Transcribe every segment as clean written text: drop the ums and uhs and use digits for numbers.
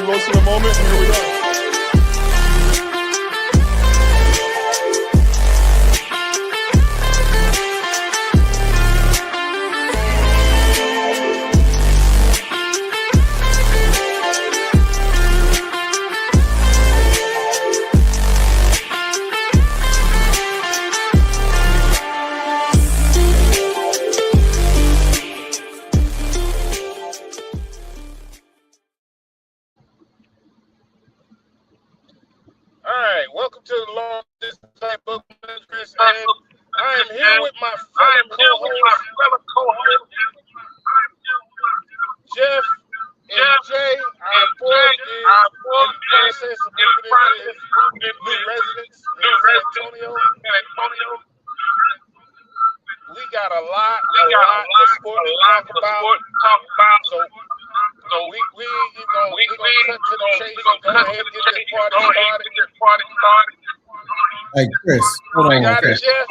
roasting a moment. Here we go. Welcome to the Long Distance Playbook. Chris, and I am here with my fellow co-host, Jeff and Jay. Our board is in the process of moving into his new residence in San Antonio. We got a lot of sport to talk about. So we gonna cut to the chase and go ahead and get this party started. Hey, Chris, hold on. Got it, Jeff.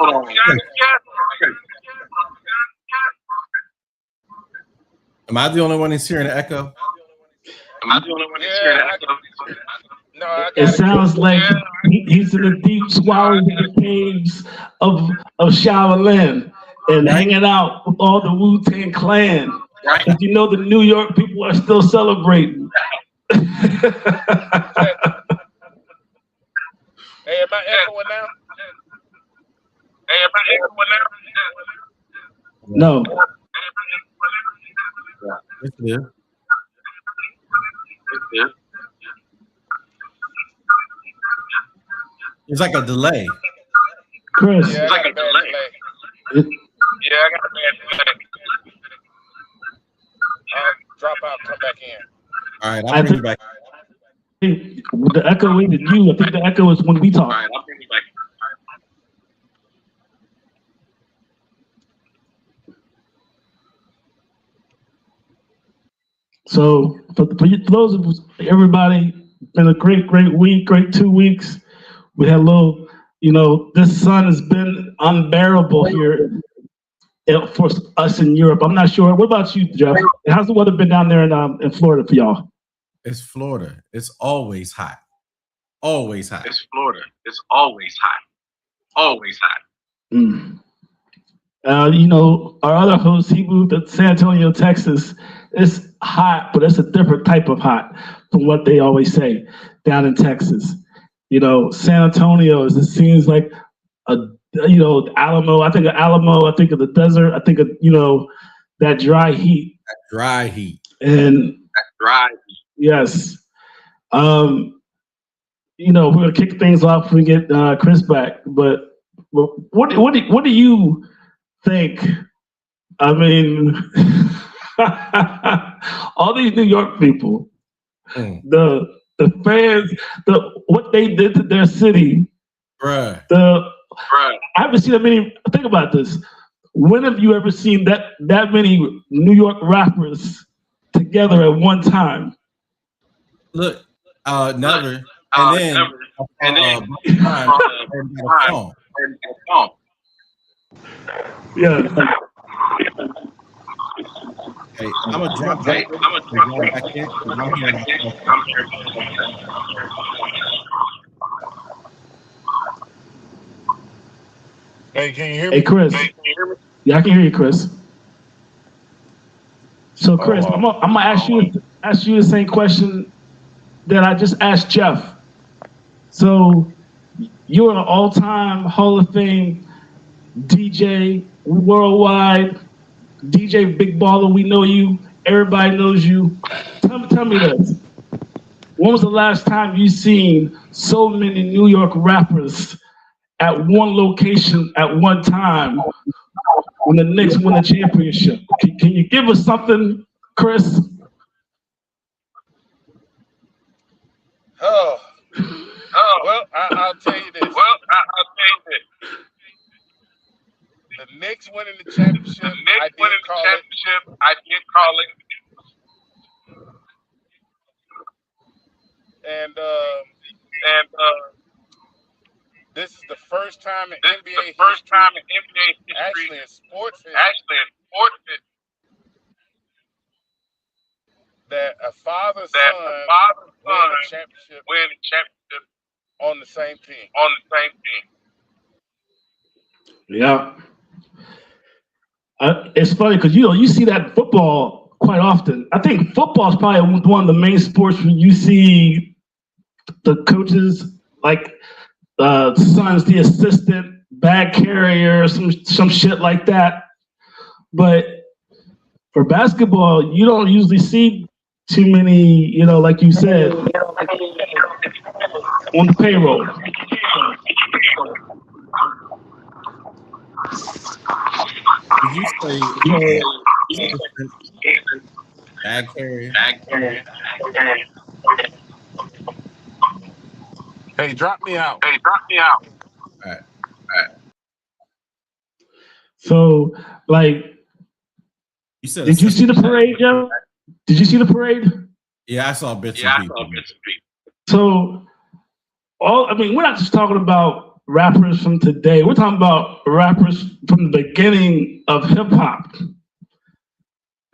Am I the only one that's hearing the echo? No, it sounds like he's in the deep swallowing caves of Shaolin and hanging out with all the Wu-Tang Clan. Right. But you know the New York people are still celebrating. Hey, am I echoing now? No. It's good. It's like a delay. Chris. Yeah, I got a bad delay. I got a bad delay. Drop out, come back in. All right, I'll bring you back. The echo ain't you. I think the echo is when we talk. All right, I'll bring you back. So for those of us, everybody, been a great week, great 2 weeks. We had a little, this sun has been unbearable here for us in Europe. I'm not sure. What about you, Jeff? How's the weather been down there in Florida for y'all? It's Florida. It's always hot. Always hot. It's Florida. It's always hot. Always hot. Mm. Our other host, he moved to San Antonio, Texas. It's hot, but it's a different type of hot from what they always say down in Texas. San Antonio it seems like Alamo. I think of Alamo. I think of the desert. I think of that dry heat. Yes. We're gonna kick things off when we get Chris back. But what do you think? I mean, all these New York people, the fans, what they did to their city, bruh. I haven't seen that many. Think about this. When have you ever seen that many New York rappers together at one time? Look, never. And then, yeah. Hey, I'm gonna drop back in. I'm here. Hey, can you hear me? Hey, Chris. Yeah, I can hear you, Chris. So, Chris, I'm gonna ask you the same question that I just asked Jeff. So, you're an all-time Hall of Fame DJ, worldwide DJ, big baller. We know you. Everybody knows you. Tell me this. When was the last time you seen so many New York rappers at one location at one time when the Knicks win the championship? Can you give us something, Chris? Well, I'll tell you this. The Knicks winning the championship, I did call it. And this is the first time in NBA history, actually in sports that a father-son win the championship on the same team. Yeah. It's funny because you see that in football quite often. I think football is probably one of the main sports where you see the coaches like son's the assistant, bag carrier, some shit like that. But for basketball, you don't usually see too many, like you said, on the payroll. Did you say bag carrier? Hey, drop me out. All right. So, like, You said did you see the parade, Joe? Did you see the parade? Yeah, I saw bits and pieces. So, we're not just talking about rappers from today. We're talking about rappers from the beginning of hip hop.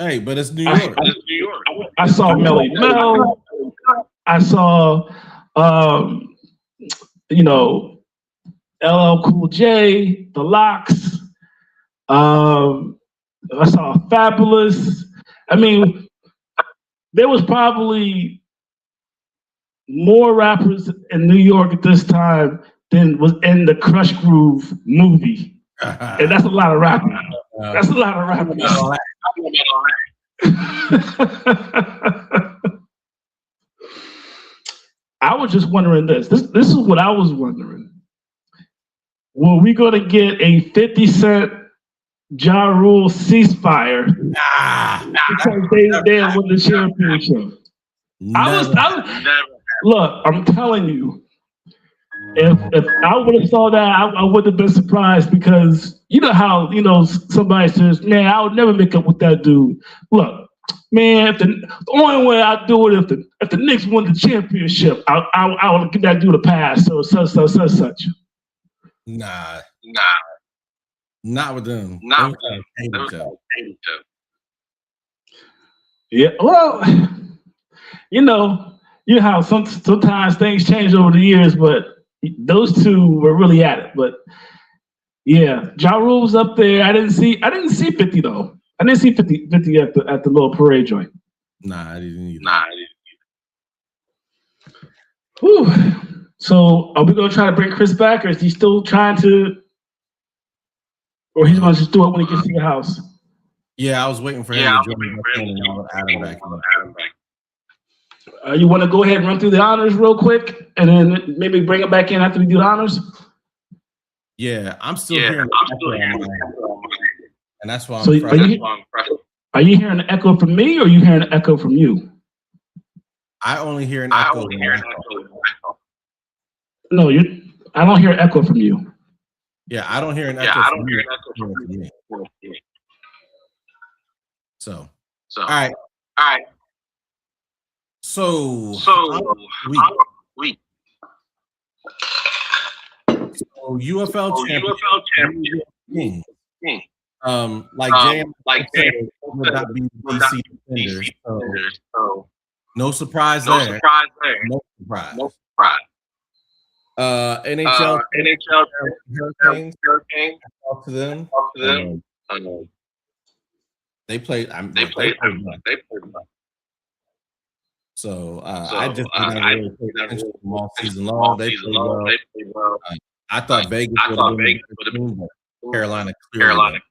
Hey, but it's New York. I saw Melly Mel. I saw, LL Cool J, The Lox. I saw Fabulous. I mean, there was probably more rappers in New York at this time than was in the Crush Groove movie. And that's a lot of rapping. That's a lot of rapping. I was just wondering this. This is what I was wondering. Were we going to get a 50 Cent Ja Rule ceasefire? Because they won the championship. Look, I'm telling you, if I would have saw that, I would have been surprised because you know how somebody says, "Man, I would never make up with that dude." Look, man, the only way I do it if the Knicks won the championship, I would give that dude a pass. So such. Nah, not with them. Yeah, well, you know how sometimes things change over the years, but those two were really at it. But yeah, Ja Rule was up there. I didn't see 50 though. I didn't see 50 at the little parade joint. Nah, I didn't either. Whew. So are we gonna try to bring Chris back, or is he still trying to, or he's gonna just do it when he gets to the house? Yeah, I was waiting for him to join me and I'll add him back. You want to go ahead and run through the honors real quick, and then maybe bring him back in after we do the honors? Yeah, I'm still hearing and that's why I'm Are you hearing an echo from me, or are you hearing an echo from you? I only hear an echo. No, I don't hear an echo from you. Yeah, I don't hear an echo from me. So all right. So UFL champion. Like Jay would not be DC defenders. So no surprise there. No surprise. NHL Hurricanes. Talk to them. They played. They played well. So I just didn't really pay attention to them all season long. They played well. I thought Vegas would have been the team, but Carolina clearly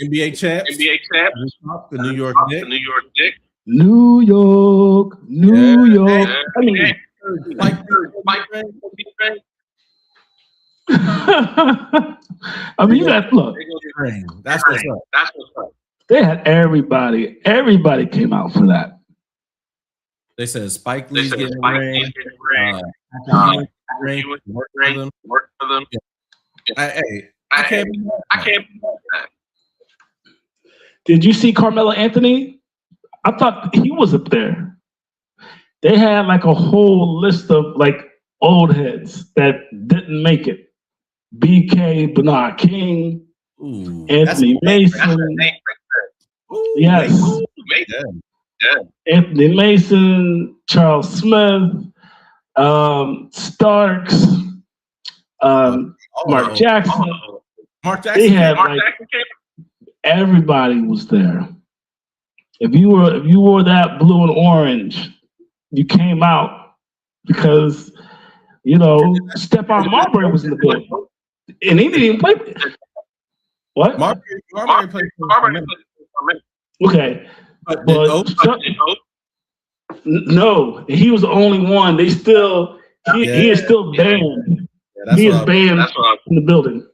NBA champs. The New York Knicks. New York. Yeah. I mean, you got look. That's what's up. They had everybody. Everybody came out for that. They said Spike Lee's getting ring. Work for them. I can't. Did you see Carmelo Anthony? I thought he was up there. They had like a whole list of like old heads that didn't make it. BK, Bernard King, Anthony Mason. Ooh, Yes. Mason. Yeah. Anthony Mason, Charles Smith, Starks, Mark Jackson. Mark They Jackson. had everybody was there. If you wore that blue and orange, you came out because Stephon Marbury was in the building, and he didn't even play. What? Marbury played for a Okay, but no, he was the only one. He is still banned. He is banned from the building.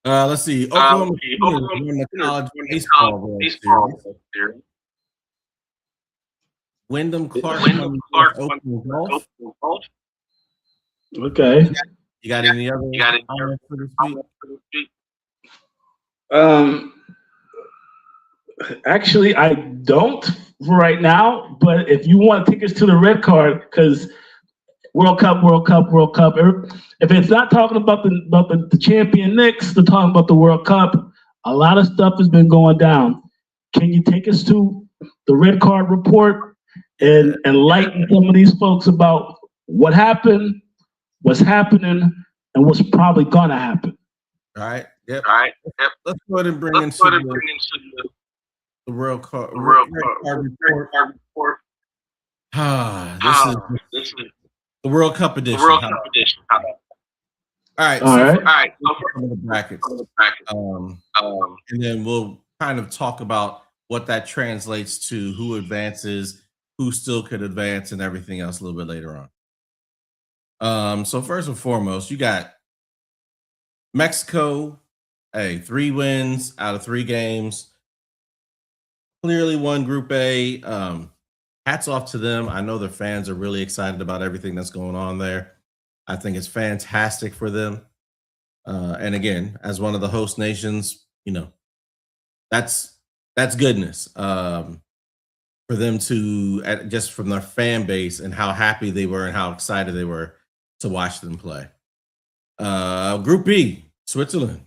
Let's see. Oklahoma won the college baseball World Series. Wyndham Clark won open golf. Okay. You got any other comments for this week? Actually, I don't for right now. But if you want to take us to the red card, because World Cup. If it's not talking about the champion Knicks, they're talking about the World Cup. A lot of stuff has been going down. Can you take us to the red card report and enlighten some of these folks about what happened, what's happening, and what's probably gonna happen? All right. Yep. Let's go ahead and bring in the World Cup report. This is the World Cup edition. All right. Some of the brackets. And then we'll kind of talk about what that translates to, who advances, who still could advance, and everything else a little bit later on. So first and foremost, you got Mexico. 3 wins out of 3 games. Clearly won Group A. Hats off to them. I know their fans are really excited about everything that's going on there. I think it's fantastic for them. And again, as one of the host nations, that's goodness for them to, just from their fan base and how happy they were and how excited they were to watch them play. Group B, Switzerland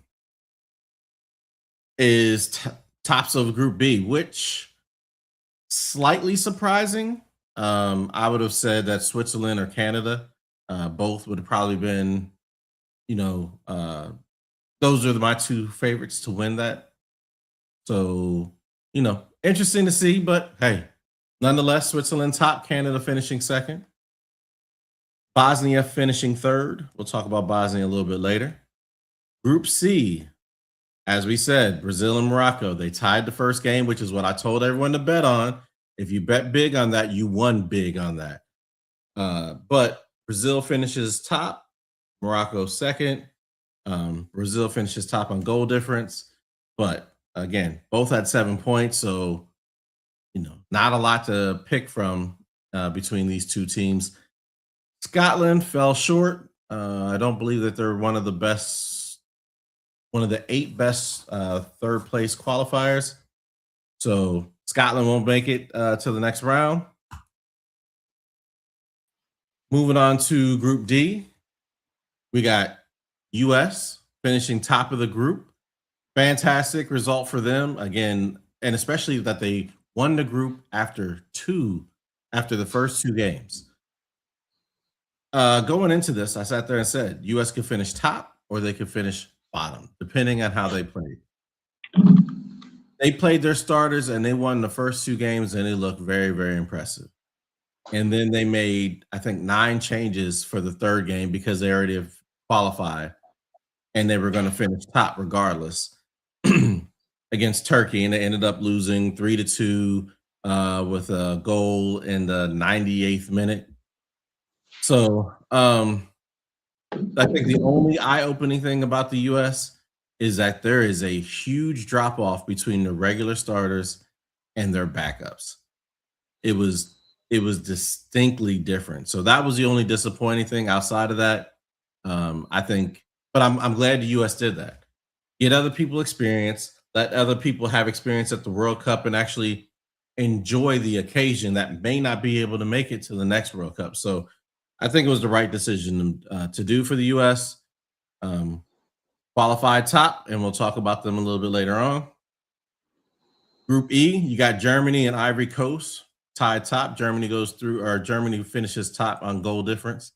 is tops of Group B, which slightly surprising. I would have said that Switzerland or Canada, both would have probably been, those are my 2 favorites to win that. So, interesting to see, but hey, nonetheless, Switzerland top, Canada finishing second. Bosnia finishing third. We'll talk about Bosnia a little bit later. Group C, as we said, Brazil and Morocco. They tied the first game, which is what I told everyone to bet on. If you bet big on that, you won big on that. But Brazil finishes top, Morocco second. Brazil finishes top on goal difference. But again, both had 7 points. So, not a lot to pick from between these 2 teams. Scotland fell short. I don't believe that they're one of the 8 best third place qualifiers. So Scotland won't make it to the next round. Moving on to Group D, we got US finishing top of the group. Fantastic result for them again, and especially that they won the group after the first 2 games. Going into this, I sat there and said US could finish top or they could finish bottom, depending on how they played. They played their starters and they won the first 2 games, and it looked very, very impressive. And then they made, I think, 9 changes for the 3rd game because they already have qualified, and they were going to finish top regardless against Turkey, and they ended up losing 3-2 with a goal in the 98th minute. So I think the only eye-opening thing about the U.S. is that there is a huge drop-off between the regular starters and their backups. It was distinctly different. So that was the only disappointing thing. Outside of that, I think, but I'm glad the U.S. did that. Get other people experience, let other people have experience at the World Cup and actually enjoy the occasion that may not be able to make it to the next World Cup. So I think it was the right decision to do for the U.S. Qualified top, and we'll talk about them a little bit later on. Group E, you got Germany and Ivory Coast tied top. Germany finishes top on goal difference.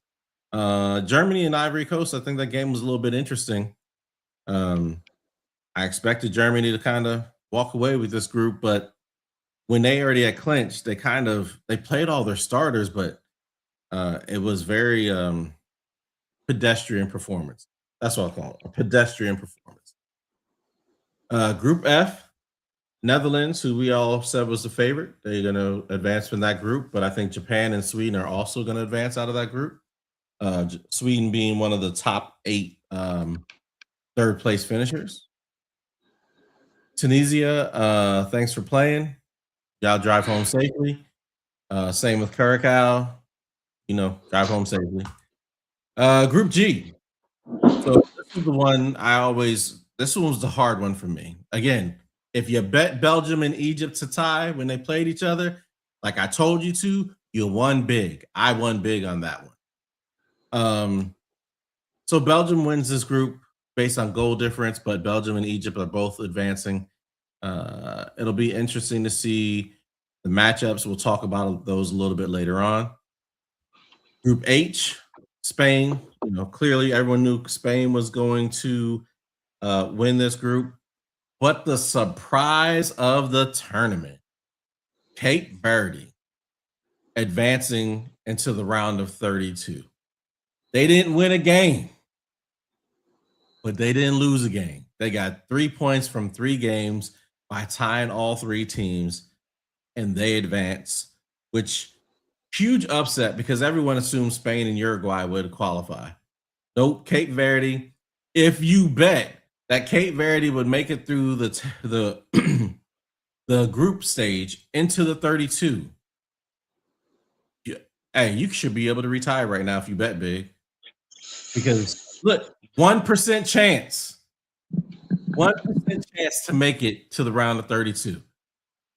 Germany and Ivory Coast, I think that game was a little bit interesting. I expected Germany to kind of walk away with this group, but when they already had clinched, they played all their starters, but it was very pedestrian performance. That's what I call it, a pedestrian performance. Group F, Netherlands, who we all said was the favorite. They're going to advance from that group, but I think Japan and Sweden are also going to advance out of that group. Sweden being one of the top 8 third place finishers. Tunisia, thanks for playing. Y'all drive home safely. Same with Curacao. Drive home safely. Group G. So this is the one this one was the hard one for me. Again, if you bet Belgium and Egypt to tie when they played each other, like I told you to, you won big. I won big on that one. So Belgium wins this group based on goal difference, but Belgium and Egypt are both advancing. It'll be interesting to see the matchups. We'll talk about those a little bit later on. Group H, Spain. Clearly everyone knew Spain was going to win this group. But the surprise of the tournament, Cape Verde advancing into the round of 32. They didn't win a game, but they didn't lose a game. They got 3 points from 3 games by tying all 3 teams, and they advance, which huge upset because everyone assumed Spain and Uruguay would qualify. Nope, Cape Verde. If you bet that Cape Verde would make it through the the group stage into the 32, you should be able to retire right now if you bet big. Because look, 1% chance. 1% chance to make it to the round of 32.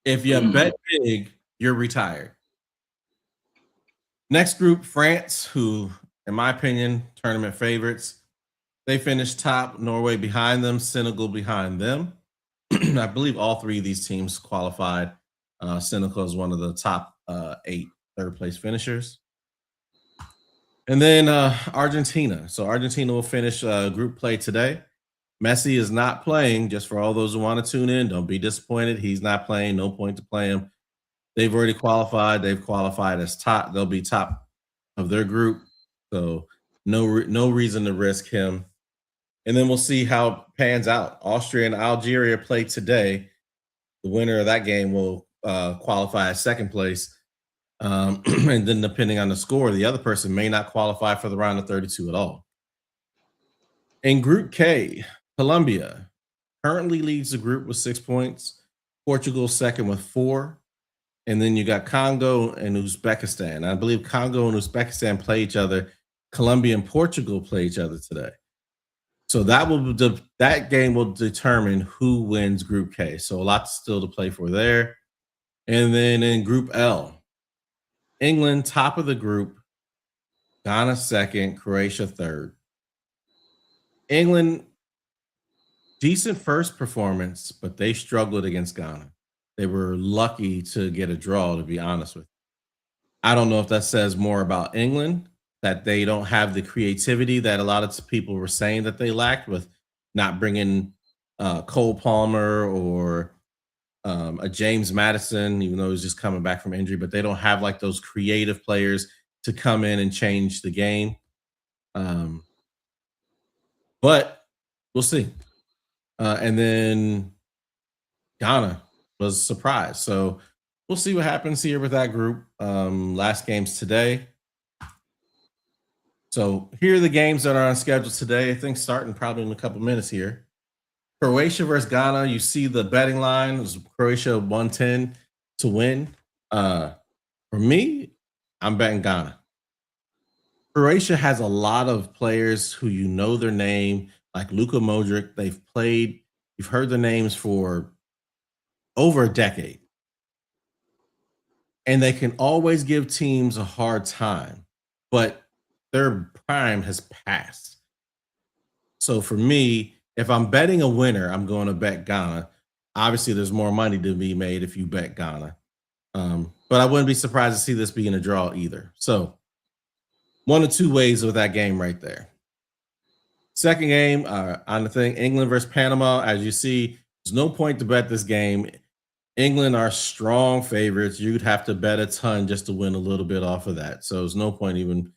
If you bet big, you're retired. Next group, France, who, in my opinion, tournament favorites. They finished top, Norway behind them, Senegal behind them. I believe all 3 of these teams qualified. Senegal is one of the top 8 third place finishers. And then Argentina. So Argentina will finish group play today. Messi is not playing, just for all those who want to tune in. Don't be disappointed. He's not playing. No point to play him. They've already qualified. They've qualified as top. They'll be top of their group. So no reason to risk him. And then we'll see how it pans out. Austria and Algeria play today. The winner of that game will qualify as second place. And then depending on the score, the other person may not qualify for the round of 32 at all. In Group K, Colombia currently leads the group with 6 points. Portugal second with 4. And then you got Congo and Uzbekistan. I believe Congo and Uzbekistan play each other. Colombia and Portugal play each other today. So that game will determine who wins Group K. So a lot still to play for there. And then in Group L, England top of the group, Ghana second, Croatia third. England, decent first performance, but they struggled against Ghana. They were lucky to get a draw, to be honest with you. I don't know if that says more about England, that they don't have the creativity that a lot of people were saying that they lacked with not bringing Cole Palmer or a James Madison, even though he's just coming back from injury, but they don't have like those creative players to come in and change the game. But we'll see. And then Ghana was surprised. So we'll see what happens here with that group. Last games today. So here are the games that are on schedule today. I think starting probably in a couple minutes here. Croatia versus Ghana. You see the betting line. It was Croatia 110 to win. For me, I'm betting Ghana. Croatia has a lot of players who you know their name, like Luka Modric. You've heard their names for over a decade. And they can always give teams a hard time, but their prime has passed. So for me, if I'm betting a winner, I'm going to bet Ghana. Obviously, there's more money to be made if you bet Ghana. But I wouldn't be surprised to see this being a draw either. So, one of two ways with that game right there. Second game on the thing, England versus Panama. As you see, there's no point to bet this game. England are strong favorites. You'd have to bet a ton just to win a little bit off of that. So there's no point even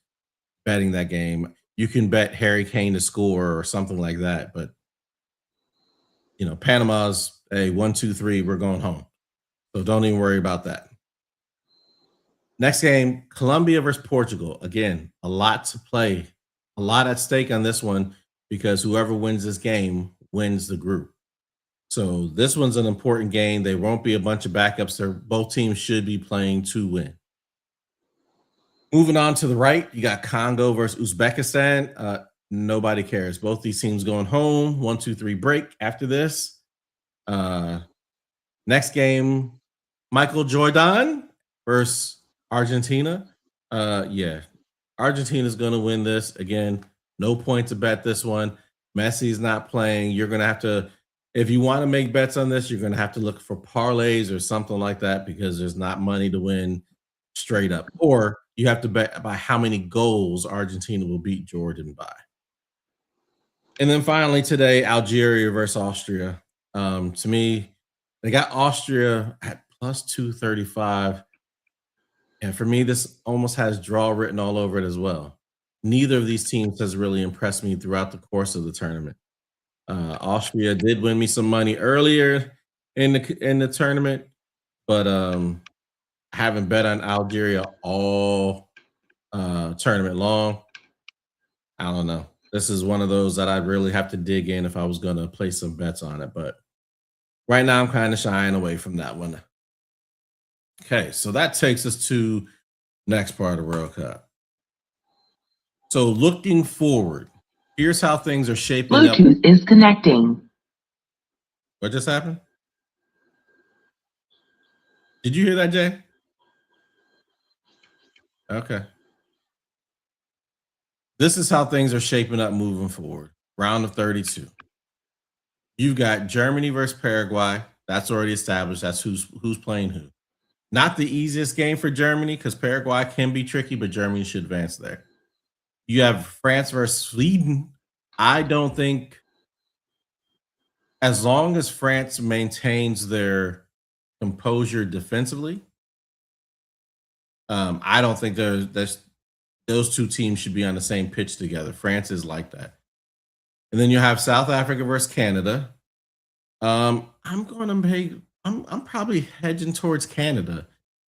betting that game. You can bet Harry Kane to score or something like that. But, Panama's a 1-2-3, we're going home. So don't even worry about that. Next game, Colombia versus Portugal. Again, a lot to play, a lot at stake on this one because whoever wins this game wins the group. So this one's an important game. There won't be a bunch of backups. Both teams should be playing to win. Moving on to the right, you got Congo versus Uzbekistan. Nobody cares. Both these teams going home. 1-2-3 break after this. Next game, Michael Jordan versus Argentina. Argentina's going to win this. Again, no point to bet this one. Messi's not playing. You're going to have to, if you want to make bets on this, you're going to have to look for parlays or something like that because there's not money to win straight up. Or you have to bet by how many goals Argentina will beat Jordan by. And then finally today, Algeria versus Austria. To me, they got Austria at plus 235. And for me, this almost has draw written all over it as well. Neither of these teams has really impressed me throughout the course of the tournament. Austria did win me some money earlier in the tournament, but I haven't bet on Algeria all tournament long. I don't know. This is one of those that I'd really have to dig in if I was going to place some bets on it. But right now, I'm kind of shying away from that one. Okay, so that takes us to next part of World Cup. So looking forward, here's how things are shaping up. Bluetooth is connecting. What just happened? Did you hear that, Jay? Okay. This is how things are shaping up moving forward. Round of 32. You've got Germany versus Paraguay. That's already established. That's who's playing who. Not the easiest game for Germany because Paraguay can be tricky, but Germany should advance there. You have France versus Sweden. I don't think, as long as France maintains their composure defensively, I don't think those two teams should be on the same pitch together. France is like that. And then you have South Africa versus Canada. I'm probably hedging towards Canada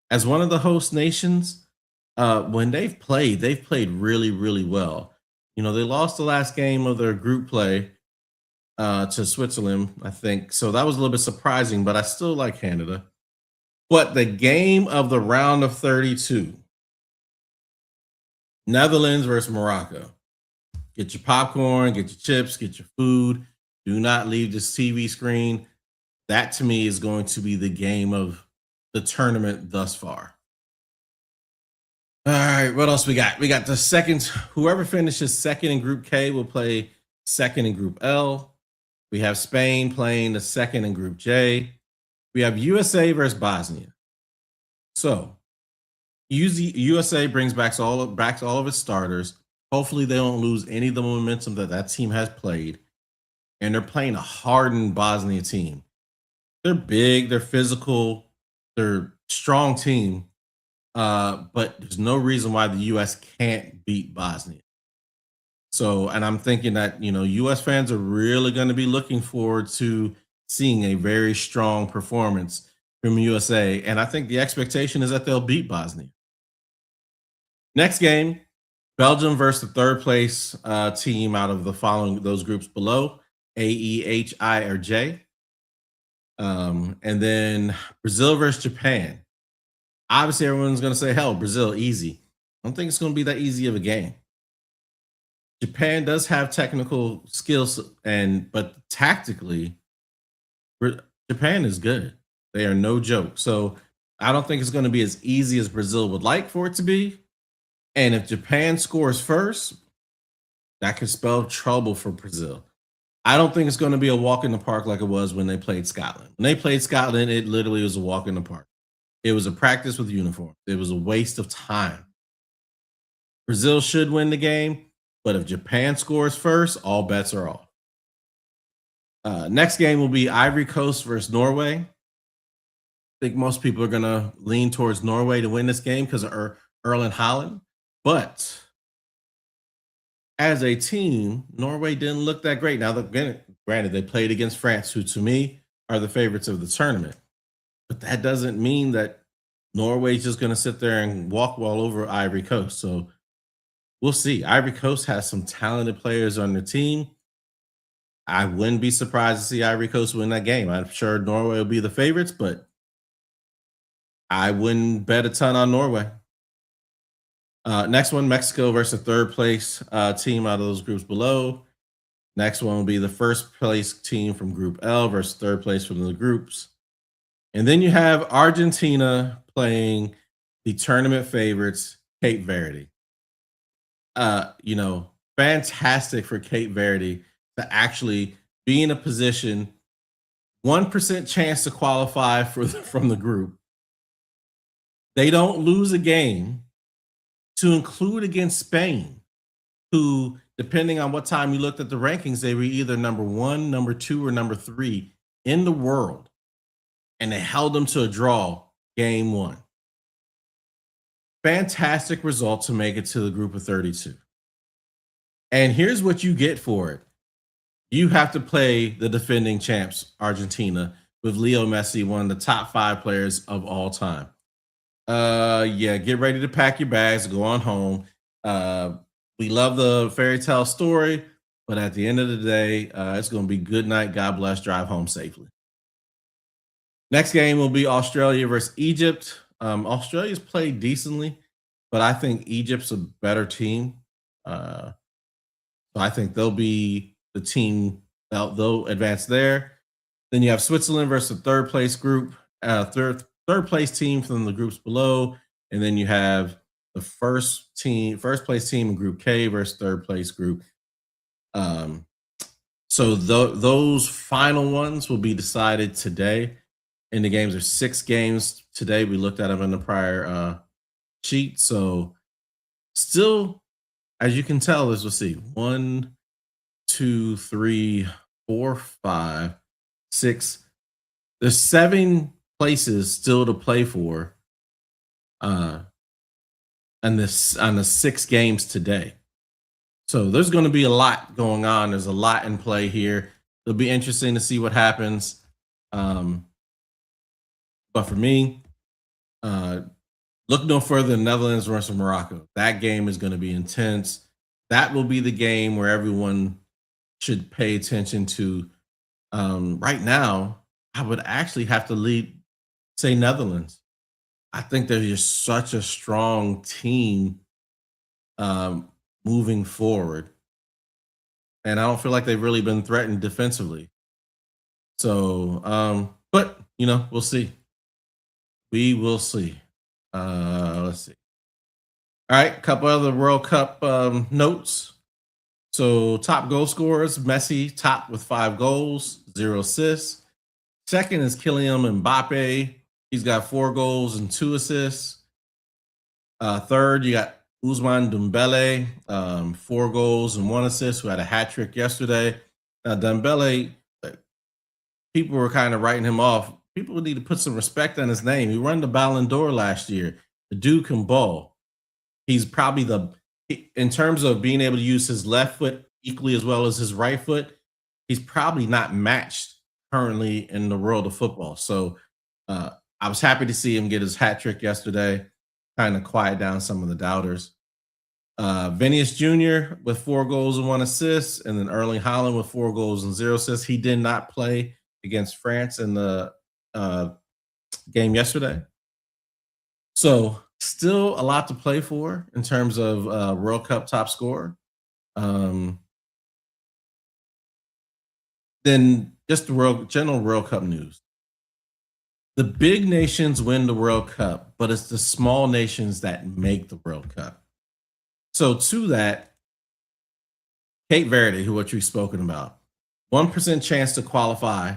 as one of the host nations. When they've played really, really well. They lost the last game of their group play to Switzerland, I think. So that was a little bit surprising, but I still like Canada. But the game of the round of 32, Netherlands versus Morocco. Get your popcorn, get your chips, get your food. Do not leave this TV screen. That to me is going to be the game of the tournament thus far. All right, what else we got? We got the second. Whoever finishes second in Group K will play second in Group L. We have Spain playing the second in Group J. We have USA versus Bosnia. So, USA brings back all of its starters. Hopefully, they don't lose any of the momentum that team has played. And they're playing a hardened Bosnia team. They're big, they're physical, they're a strong team. But there's no reason why the U.S. can't beat Bosnia. So, and I'm thinking that, U.S. fans are really going to be looking forward to seeing a very strong performance from USA. And I think the expectation is that they'll beat Bosnia. Next game, Belgium versus the third place team out of the following those groups below, A, E, H, I, or J. And then Brazil versus Japan. Obviously, everyone's going to say, hell, Brazil, easy. I don't think it's going to be that easy of a game. Japan does have technical skills, but tactically, Japan is good. They are no joke. So I don't think it's going to be as easy as Brazil would like for it to be. And if Japan scores first, that could spell trouble for Brazil. I don't think it's going to be a walk in the park like it was when they played Scotland. When they played Scotland, it literally was a walk in the park. It was a practice with uniforms. It was a waste of time. Brazil should win the game, but if Japan scores first, all bets are off. Next game will be Ivory Coast versus Norway. I think most people are going to lean towards Norway to win this game because of Erling Haaland. But as a team, Norway didn't look that great. Now, granted, they played against France, who to me are the favorites of the tournament. But that doesn't mean that Norway's just going to sit there and walk all over Ivory Coast. So we'll see. Ivory Coast has some talented players on their team. I wouldn't be surprised to see Ivory Coast win that game. I'm sure Norway will be the favorites, but I wouldn't bet a ton on Norway. Next one, Mexico versus third place team out of those groups below. Next one will be the first place team from Group L versus third place from the groups. And then you have Argentina playing the tournament favorites, Cape Verde. Fantastic for Cape Verde to actually be in a position, 1% chance to qualify from the group. They don't lose a game, to include against Spain, who, depending on what time you looked at the rankings, they were either number 1, number 2, or number 3 in the world. And they held them to a draw game 1. Fantastic result to make it to the group of 32. And here's what you get for it. You have to play the defending champs, Argentina, with Leo Messi, one of the top 5 players of all time. Get ready to pack your bags, go on home. We love the fairy tale story, but at the end of the day, it's going to be good night, God bless, drive home safely. Next game will be Australia versus Egypt. Australia's played decently, but I think Egypt's a better team. So I think they'll be the team they'll advance there. Then you have Switzerland versus the third place group, third place team from the groups below, and then you have the first place team in Group K versus third place group. So those final ones will be decided today. And the games are 6 games today. We looked at them in the prior sheet. So still, as you can tell, let's see, 1, 2, 3, 4, 5, 6. There's 7 places still to play for on the 6 games today. So there's going to be a lot going on. There's a lot in play here. It'll be interesting to see what happens. But for me, look no further than Netherlands versus Morocco. That game is going to be intense. That will be the game where everyone should pay attention to. Right now, I would actually have to say Netherlands. I think they're just such a strong team moving forward. And I don't feel like they've really been threatened defensively. So, but, we'll see. We will see. Let's see. All right, a couple other World Cup notes. So top goal scorers, Messi top with 5 goals, 0 assists. Second is Kylian Mbappe. He's got 4 goals and 2 assists. Third, you got Ousmane Dembele, 4 goals and 1 assist, who had a hat trick yesterday. Now, Dembele, people were kind of writing him off. People need to put some respect on his name. He won the Ballon d'Or last year. The dude can ball. He's probably in terms of being able to use his left foot equally as well as his right foot, he's probably not matched currently in the world of football. So I was happy to see him get his hat trick yesterday, kind of quiet down some of the doubters. Vinicius Jr. with 4 goals and 1 assist, and then Erling Haaland with 4 goals and 0 assists. He did not play against France in the game yesterday. So still a lot to play for in terms of World Cup top scorer. Then just the general World Cup news. The big nations win the World Cup, but it's the small nations that make the World Cup. So to that, Cape Verde, what we've spoken about, 1% chance to qualify.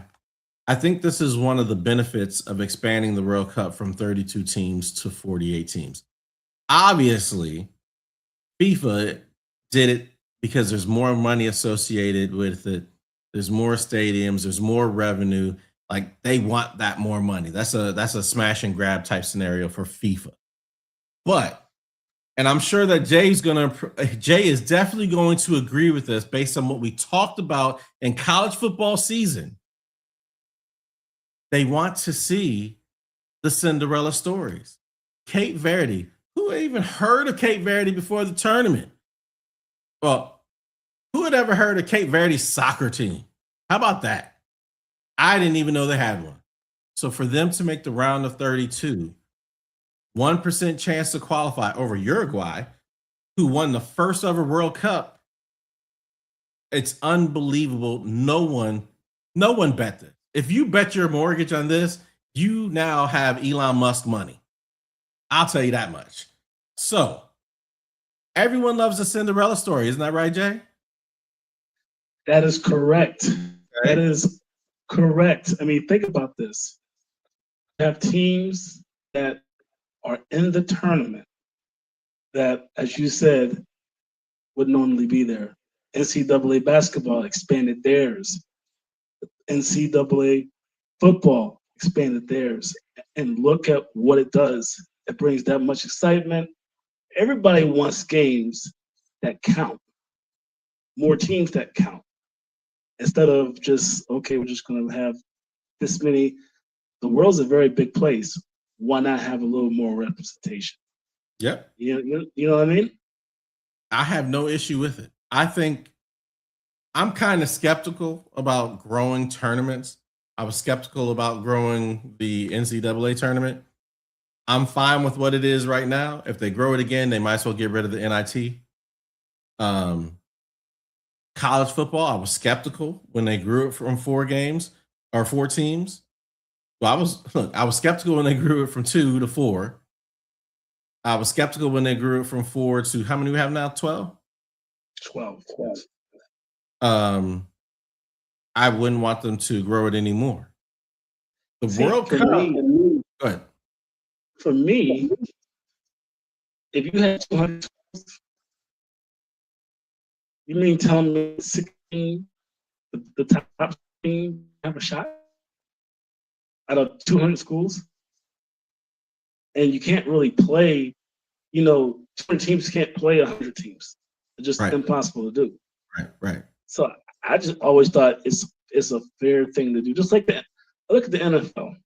I think this is one of the benefits of expanding the World Cup from 32 teams to 48 teams. Obviously, FIFA did it because there's more money associated with it. There's more stadiums, there's more revenue. Like they want that more money. That's a smash and grab type scenario for FIFA. But and I'm sure that Jay is definitely going to agree with us based on what we talked about in college football season. They want to see the Cinderella stories. Cape Verde. Who even heard of Cape Verde before the tournament? Well, who had ever heard of Cape Verde's soccer team? How about that? I didn't even know they had one. So for them to make the round of 32, 1% chance to qualify over Uruguay, who won the first ever World Cup, it's unbelievable. No one bet this. If you bet your mortgage on this, you now have Elon Musk money. I'll tell you that much. So everyone loves the Cinderella story. Isn't that right, Jay? That is correct. Okay. That is correct. I mean, think about this. You have teams that are in the tournament that, as you said, would normally be there. NCAA basketball expanded theirs. NCAA football expanded theirs. And look at what it does. It brings that much excitement. Everybody wants games that count, more teams that count. Instead of just, okay, we're just going to have this many. The world's a very big place. Why not have a little more representation? Yep. You know what I mean? I have no issue with it. I think I'm kind of skeptical about growing tournaments. I was skeptical about growing the NCAA tournament. I'm fine with what it is right now. If they grow it again, they might as well get rid of the NIT. College football, I was skeptical when they grew it from 4 games or 4 teams. Well, I was skeptical when they grew it from 2 to 4. I was skeptical when they grew it from 4 to how many we have now? 12? 12. I wouldn't want them to grow it anymore. The World Cup. Go ahead. For me, if you had 200, you mean tell me 16, the top team have a shot out of 200 schools? And you can't really play, 200 teams can't play 100 teams. It's just impossible to do. Right. So I just always thought it's a fair thing to do. Just like that. Look at the NFL.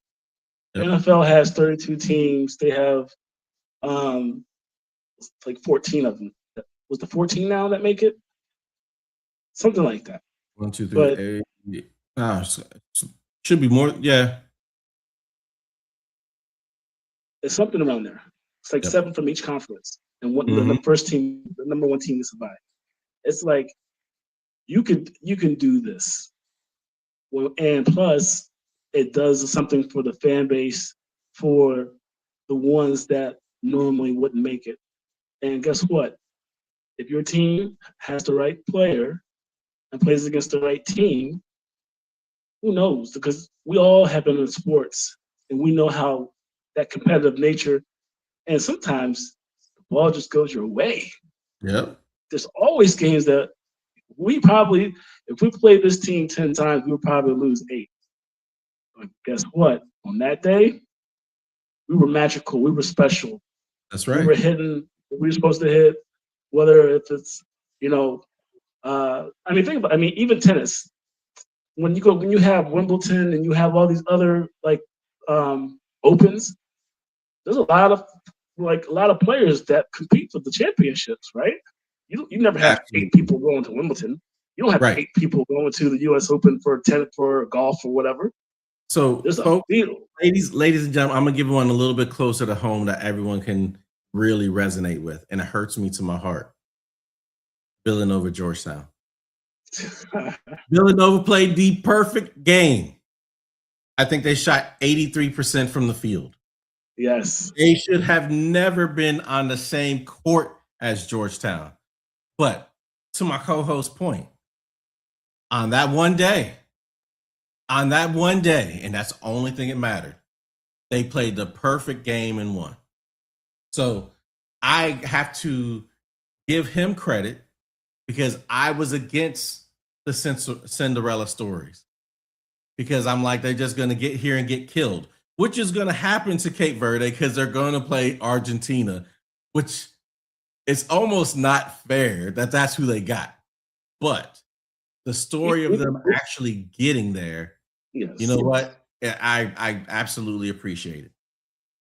The NFL has 32 teams. They have like 14 of them. Was the 14 now that make it? Something like that. 1, 2, 3, 8. Should be more. Yeah. It's something around there. It's like 7 from each conference. And the first team, the number 1 team to survive. It's like you can do this. Well, and plus it does something for the fan base, for the ones that normally wouldn't make it. And guess what? If your team has the right player and plays against the right team, who knows? Because we all have been in sports and we know how that competitive nature, and sometimes the ball just goes your way. Yep. There's always games that we probably, if we played this team 10 times, we would probably lose 8. But guess what? On that day, we were magical. We were special. That's right. We were hitting what we were supposed to hit, whether if it's, think about, even tennis. When you have Wimbledon and you have all these other opens, there's a lot of players that compete for the championships, right? You never have 8 people going to Wimbledon. You don't have 8 people going to the U.S. Open for tennis, for golf, or whatever. So, there's folks, ladies and gentlemen, I'm gonna give one a little bit closer to home that everyone can really resonate with, and it hurts me to my heart. Villanova, Georgetown. Villanova played the perfect game. I think they shot 83% from the field. Yes. They should have never been on the same court as Georgetown. But to my co-host point, On that one day, and that's the only thing that mattered, they played the perfect game and won. So I have to give him credit because I was against the Cinderella stories because I'm like, they're just going to get here and get killed, which is going to happen to Cape Verde because they're going to play Argentina, which is almost not fair that that's who they got. But the story of them actually getting there, Yes. you know what? I absolutely appreciate it.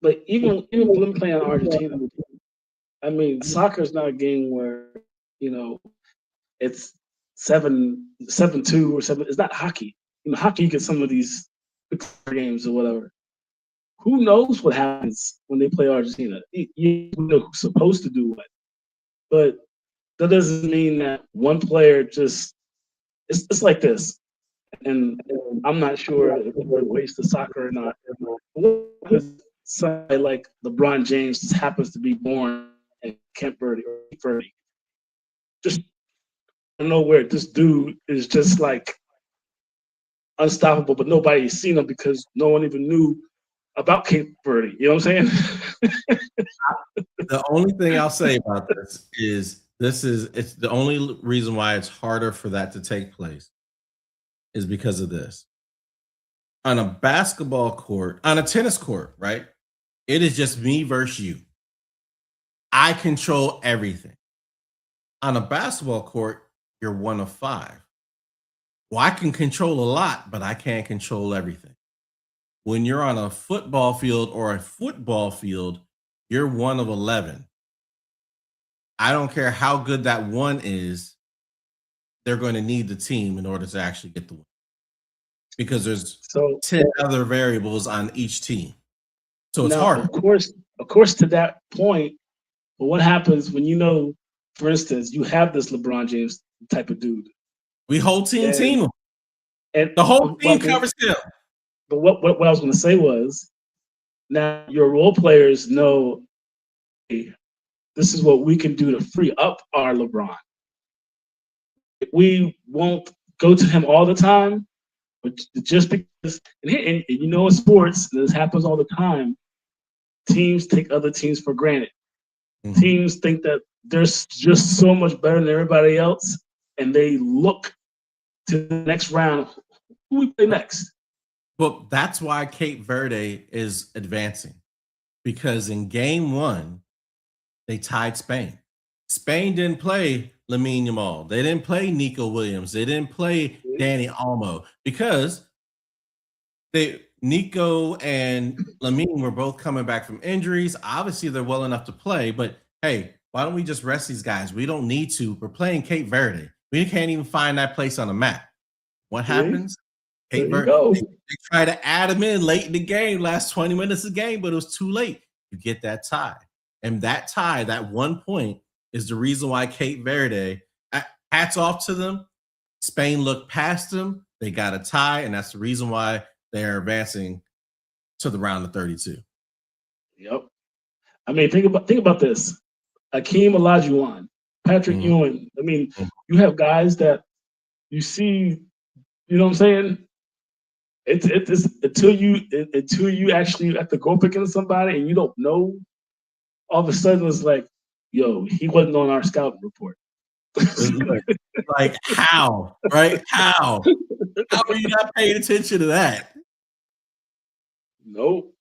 But even them playing Argentina, I mean, soccer is not a game where it's 7-2 or 7. It's not hockey. Hockey, you get some of these games or whatever. Who knows what happens when they play Argentina? You know who's supposed to do what, but that doesn't mean that one player just. It's like this, and I'm not sure if it's a waste of soccer or not. Somebody like LeBron James just happens to be born in Cape Verde or Cape Verde. Just nowhere, this dude is just like unstoppable, but nobody's seen him because no one even knew about Cape Verde. You know what I'm saying? The only thing I'll say about this is it's the only reason why it's harder for that to take place is because of this. On a basketball court, on a tennis court, right? It is just me versus you. I control everything. On a basketball court, you're one of 5. Well, I can control a lot, but I can't control everything. When you're on a football field or a football field, you're one of 11. I don't care how good that one is, they're going to need the team in order to actually get the win. Because there's 10 other variables on each team. So it's hard. Of course, to that point, but what happens when for instance, you have this LeBron James type of dude? We whole team him. And the whole team covers him. But what I was going to say was, now your role players know, hey, this is what we can do to free up our LeBron. We won't go to him all the time, but just because, and in sports, this happens all the time, teams take other teams for granted. Mm-hmm. Teams think that they're just so much better than everybody else, and they look to the next round. Who we play next? Well, that's why Cape Verde is advancing, because in game 1, they tied Spain. Spain didn't play Lamine Yamal. They didn't play Nico Williams. They didn't play Danny Olmo because Nico and Lamine were both coming back from injuries. Obviously, they're well enough to play, but hey, why don't we just rest these guys? We don't need to. We're playing Cape Verde. We can't even find that place on the map. What happens? Cape Verde, they try to add them in late in the game, last 20 minutes of the game, but it was too late. You get that tie. And that tie, that 1 point, is the reason why Cape Verde, hats off to them. Spain looked past them. They got a tie, and that's the reason why they're advancing to the round of 32. Yep. I mean, think about this. Akeem Olajuwon, Patrick Ewing. I mean, you have guys that you see, you know what I'm saying? It's until you actually have to go up against somebody and you don't know, all of a sudden it's like, yo, he wasn't on our scouting report. Like how, right? How are you not paying attention to that? Nope.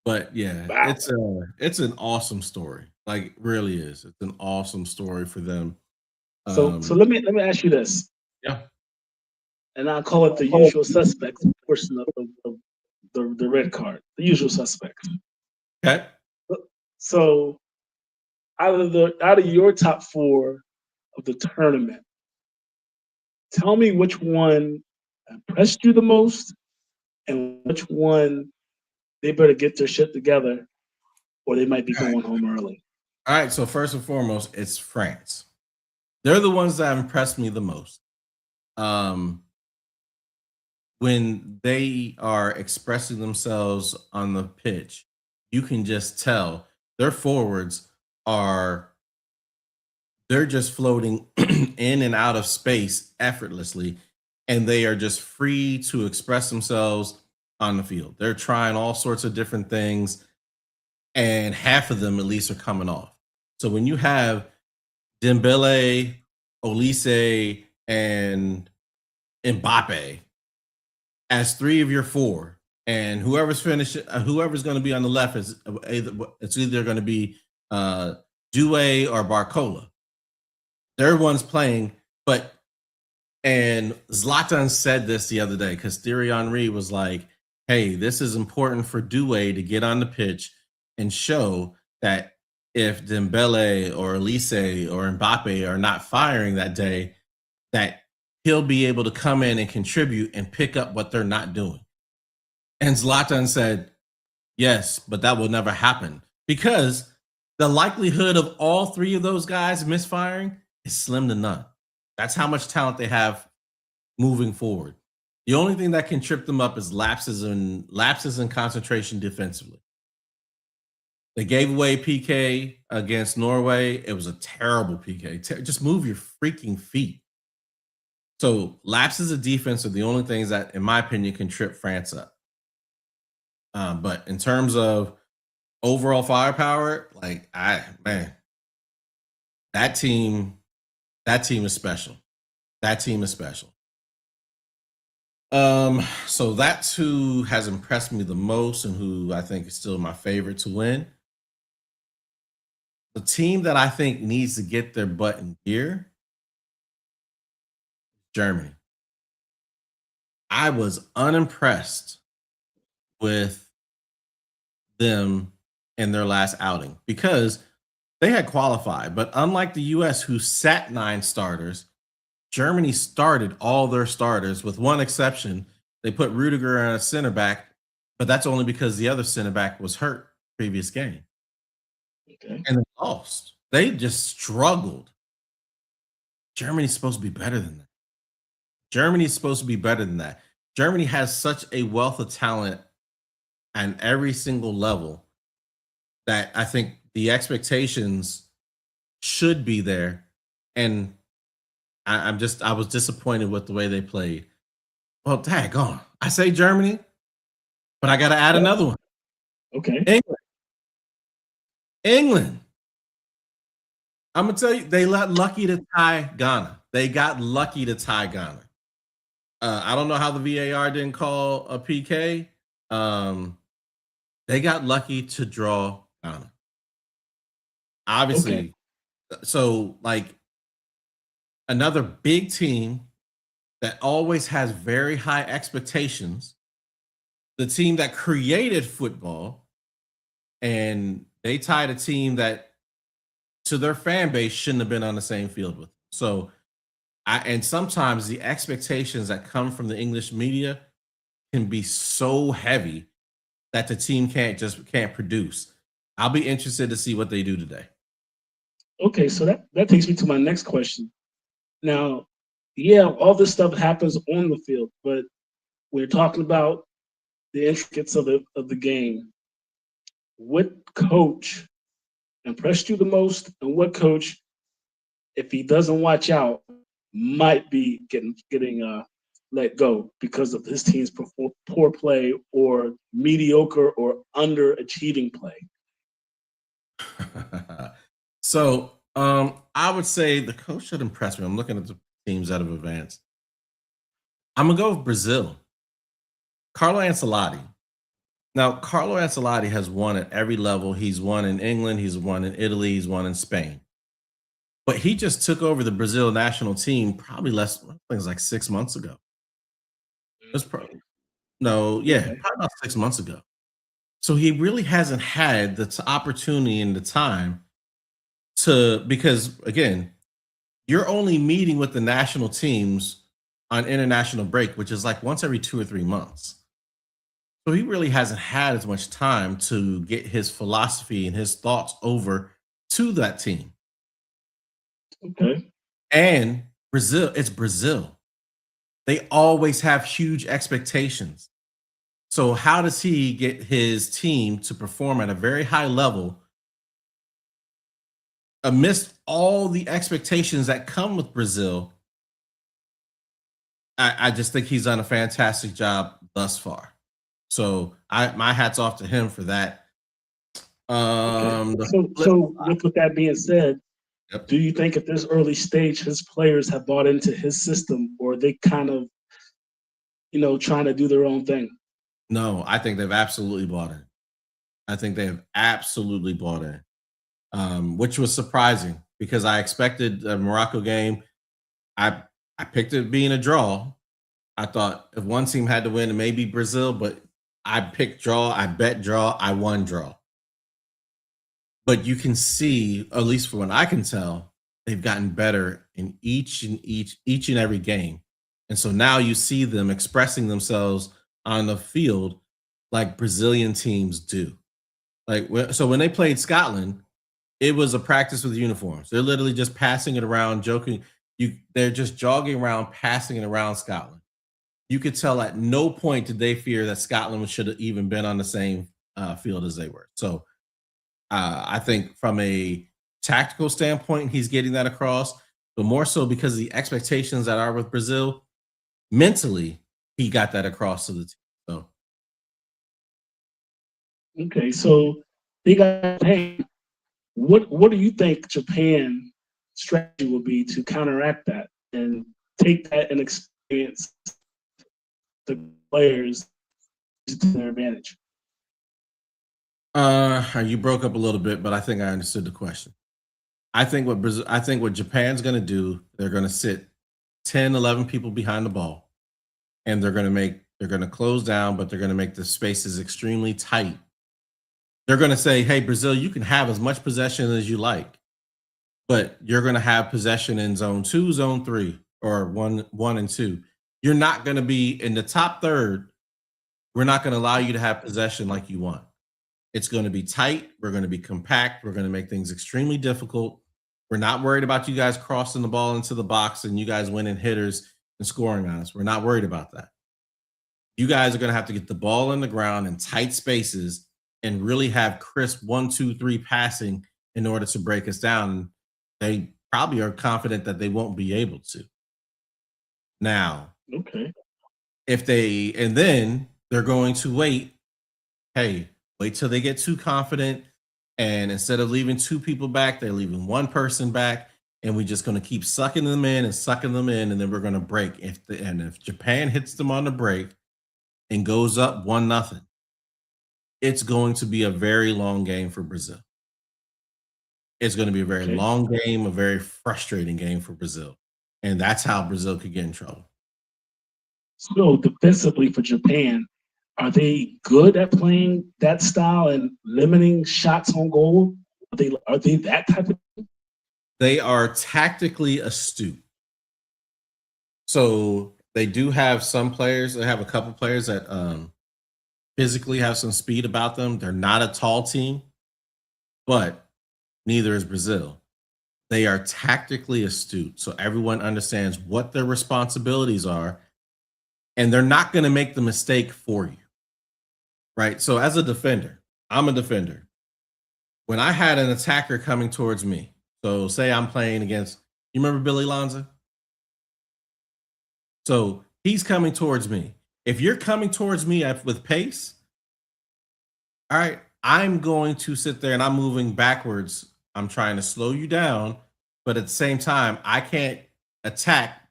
But yeah, wow. It's an awesome story. Like, really is. It's an awesome story for them. So let me ask you this. Yeah. And I'll call it the usual suspects portion of the red card. The usual suspects. Okay. So out of your top 4 of the tournament, tell me which one impressed you the most and which one they better get their shit together or they might be going home early. All right, so first and foremost, it's France. They're the ones that have impressed me the most. When they are expressing themselves on the pitch, you can just tell their forwards they're just floating in and out of space effortlessly. and they are just free to express themselves on the field. They're trying all sorts of different things, and half of them at least are coming off. So when you have Dembele, Olise, and Mbappe as three of your four, and whoever's going to be on the left is either going to be Due or Barcola. They're ones playing, and Zlatan said this the other day because Thierry Henry was like, "Hey, this is important for Due to get on the pitch and show that if Dembele or Olise or Mbappe are not firing that day, that he'll be able to come in and contribute and pick up what they're not doing." And Zlatan said, "Yes, but that will never happen because the likelihood of all three of those guys misfiring is slim to none. That's how much talent they have moving forward. The only thing that can trip them up is lapses in concentration defensively. They gave away PK against Norway. It was a terrible PK. Just move your freaking feet. So lapses of defense are the only things that, in my opinion, can trip France up. But in terms of overall firepower, that team is special. That team is special. So that's who has impressed me the most and who I think is still my favorite to win. The team that I think needs to get their butt in gear, Germany. I was unimpressed with them in their last outing because they had qualified, but unlike the US who sat 9 starters, Germany started all their starters with one exception. They put Rudiger on a center back, but that's only because the other center back was hurt previous game. Okay. And they lost. They just struggled. Germany's supposed to be better than that. Germany's supposed to be better than that. Germany has such a wealth of talent at every single level that I think the expectations should be there. And I was disappointed with the way they played. Well, daggone. I say Germany, but I got to add another one. Okay. England. I'm going to tell you, they got lucky to tie Ghana. They got lucky to tie Ghana. I don't know how the VAR didn't call a PK. They got lucky to draw Ghana. Obviously. Okay. So, another big team that always has very high expectations, the team that created football, and they tied a team that to their fan base shouldn't have been on the same field with them. So, and sometimes the expectations that come from the English media can be so heavy that the team can't produce. I'll be interested to see what they do today. Okay, so that takes me to my next question. Now, yeah, all this stuff happens on the field, but we're talking about the intricacies of the game. What coach impressed you the most, and what coach, if he doesn't watch out, might be getting let go because of his team's poor play or mediocre or underachieving play? So I would say the coach should impress me. I'm looking at the teams that have advanced. I'm going to go with Brazil. Carlo Ancelotti. Now, Carlo Ancelotti has won at every level. He's won in England. He's won in Italy. He's won in Spain. But he just took over the Brazil national team probably I think it was like 6 months ago. It was probably about 6 months ago. So he really hasn't had the opportunity and the time because again, you're only meeting with the national teams on international break, which is like once every 2 or 3 months. So he really hasn't had as much time to get his philosophy and his thoughts over to that team. Okay. And it's Brazil. They always have huge expectations. So how does he get his team to perform at a very high level amidst all the expectations that come with Brazil I just think he's done a fantastic job thus far. So my hat's off to him for that. Okay. The So, flip with that being said, Yep. do you think at this early stage his players have bought into his system, or are they kind of, trying to do their own thing? No, I think they've absolutely bought in. I think they have absolutely bought in, which was surprising because I expected a Morocco game. I I picked it being a draw. I thought if one team had to win, it may be Brazil, but I picked draw. I bet draw. I won draw. But you can see, at least from what I can tell, they've gotten better in each and every game. And so now you see them expressing themselves on the field like Brazilian teams do. So when they played Scotland, it was a practice with uniforms. They're literally just passing it around, joking. They're just jogging around, passing it around Scotland. You could tell at no point did they fear that Scotland should have even been on the same field as they were. So I think from a tactical standpoint, he's getting that across, but more so because of the expectations that are with Brazil, mentally, he got that across to the team. So Okay, so they got Japan. What do you think Japan strategy will be to counteract that and take that and experience the players to their advantage? You broke up a little bit, but I think I understood the question. I think what Japan's going to do, they're going to sit 10, 11 people behind the ball, and they're going to close down, but they're going to make the spaces extremely tight. They're going to say, "Hey, Brazil, you can have as much possession as you like, but you're going to have possession in zone 2, zone 3, or 1 and 2. You're not going to be in the top third. We're not going to allow you to have possession like you want. It's going to be tight. We're going to be compact. We're going to make things extremely difficult. We're not worried about you guys crossing the ball into the box and you guys winning hitters and scoring on us. We're not worried about that. You guys are going to have to get the ball in the ground in tight spaces and really have crisp 1, 2, 3 passing in order to break us down." They probably are confident that they won't be able to. Now, Okay. and then they're going to wait. Hey, wait till they get too confident. And instead of leaving 2 people back, they're leaving 1 person back. And we're just going to keep sucking them in and sucking them in. And then we're going to break. If Japan hits them on the break and goes up 1-0, it's going to be a very long game for Brazil. It's going to be a very Okay. long game, a very frustrating game for Brazil. And that's how Brazil could get in trouble. So defensively for Japan, are they good at playing that style and limiting shots on goal? Are they that type of? They are tactically astute. So they do have some players. They have a couple players that physically have some speed about them. They're not a tall team, but neither is Brazil. They are tactically astute. So everyone understands what their responsibilities are, and they're not going to make the mistake for you. Right. So as a defender, I'm a defender. When I had an attacker coming towards me, so say I'm playing against, you remember Billy Lanza? So he's coming towards me. If you're coming towards me with pace, all right, I'm going to sit there and I'm moving backwards. I'm trying to slow you down, but at the same time, I can't attack.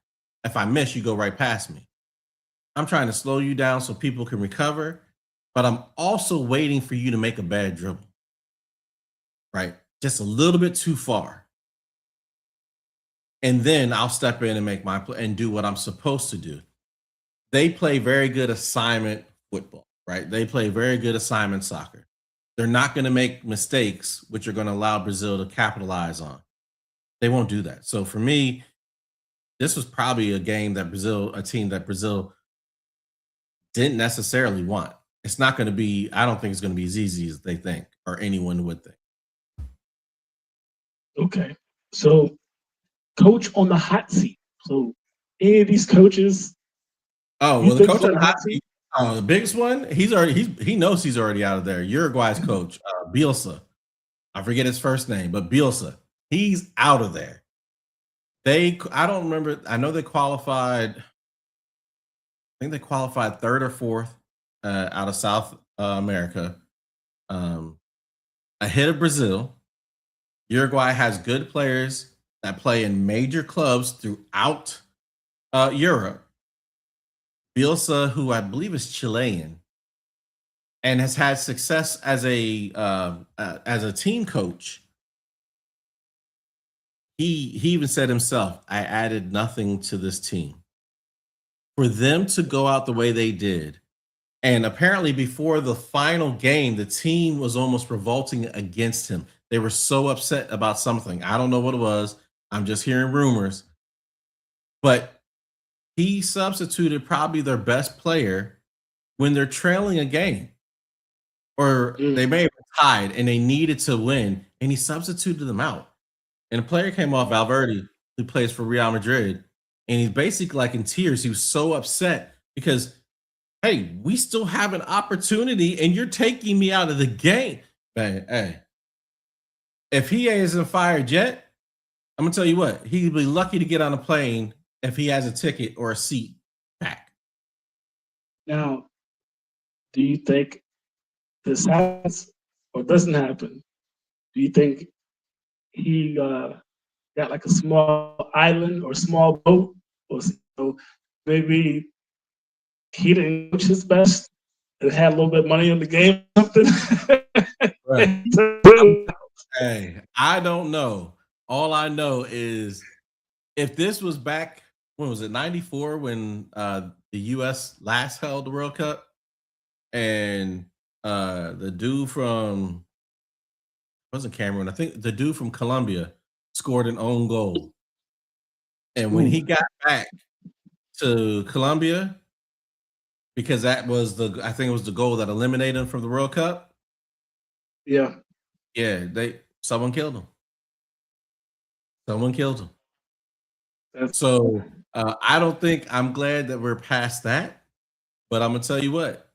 If I miss, you go right past me. I'm trying to slow you down so people can recover, but I'm also waiting for you to make a bad dribble, right? Just a little bit too far. And then I'll step in and make my play and do what I'm supposed to do. They play very good assignment football, right? They play very good assignment soccer. They're not going to make mistakes, which are going to allow Brazil to capitalize on. They won't do that. So for me, this was probably a team that Brazil didn't necessarily want. It's not going to be, I don't think it's going to be as easy as they think or anyone would think. Okay. So coach on the hot seat. So any of these coaches, Oh, you well, the think coach is on on the the hot hot seat? seat, the biggest one, he knows he's already out of there. Uruguay's coach, Bielsa. I forget his first name, but Bielsa, he's out of there. I don't remember. I know they qualified. think they qualified third or fourth out of South America, um, ahead of Brazil. Uruguay has good players that play in major clubs throughout Europe. Bielsa, who I believe is Chilean, and has had success as a team coach. He even said himself, "I added nothing to this team." For them to go out the way they did, and apparently before the final game, the team was almost revolting against him. They were so upset about something. I don't know what it was. I'm just hearing rumors, but he substituted probably their best player when they're trailing a game, or they may have been tied and they needed to win, and he substituted them out. And a player came off, Valverde, who plays for Real Madrid, and he's basically like in tears. He was so upset because, hey, we still have an opportunity, and you're taking me out of the game. Man, hey, if he isn't fired yet, I'm gonna tell you what, he'd be lucky to get on a plane if he has a ticket or a seat back. Now, do you think this happens or doesn't happen? Do you think he got like a small island or small boat, or maybe he didn't coach his best and had a little bit of money in the game or something? Right. Hey, I don't know. All I know is if this was back, when was it, 94, when the US last held the World Cup, and the dude from, wasn't Cameroon, I think the dude from Colombia scored an own goal. And when he got back to Colombia, because that was I think it was the goal that eliminated him from the World Cup. Yeah. Yeah, someone killed him. Someone killed him. So I don't think, I'm glad that we're past that. But I'm gonna tell you what,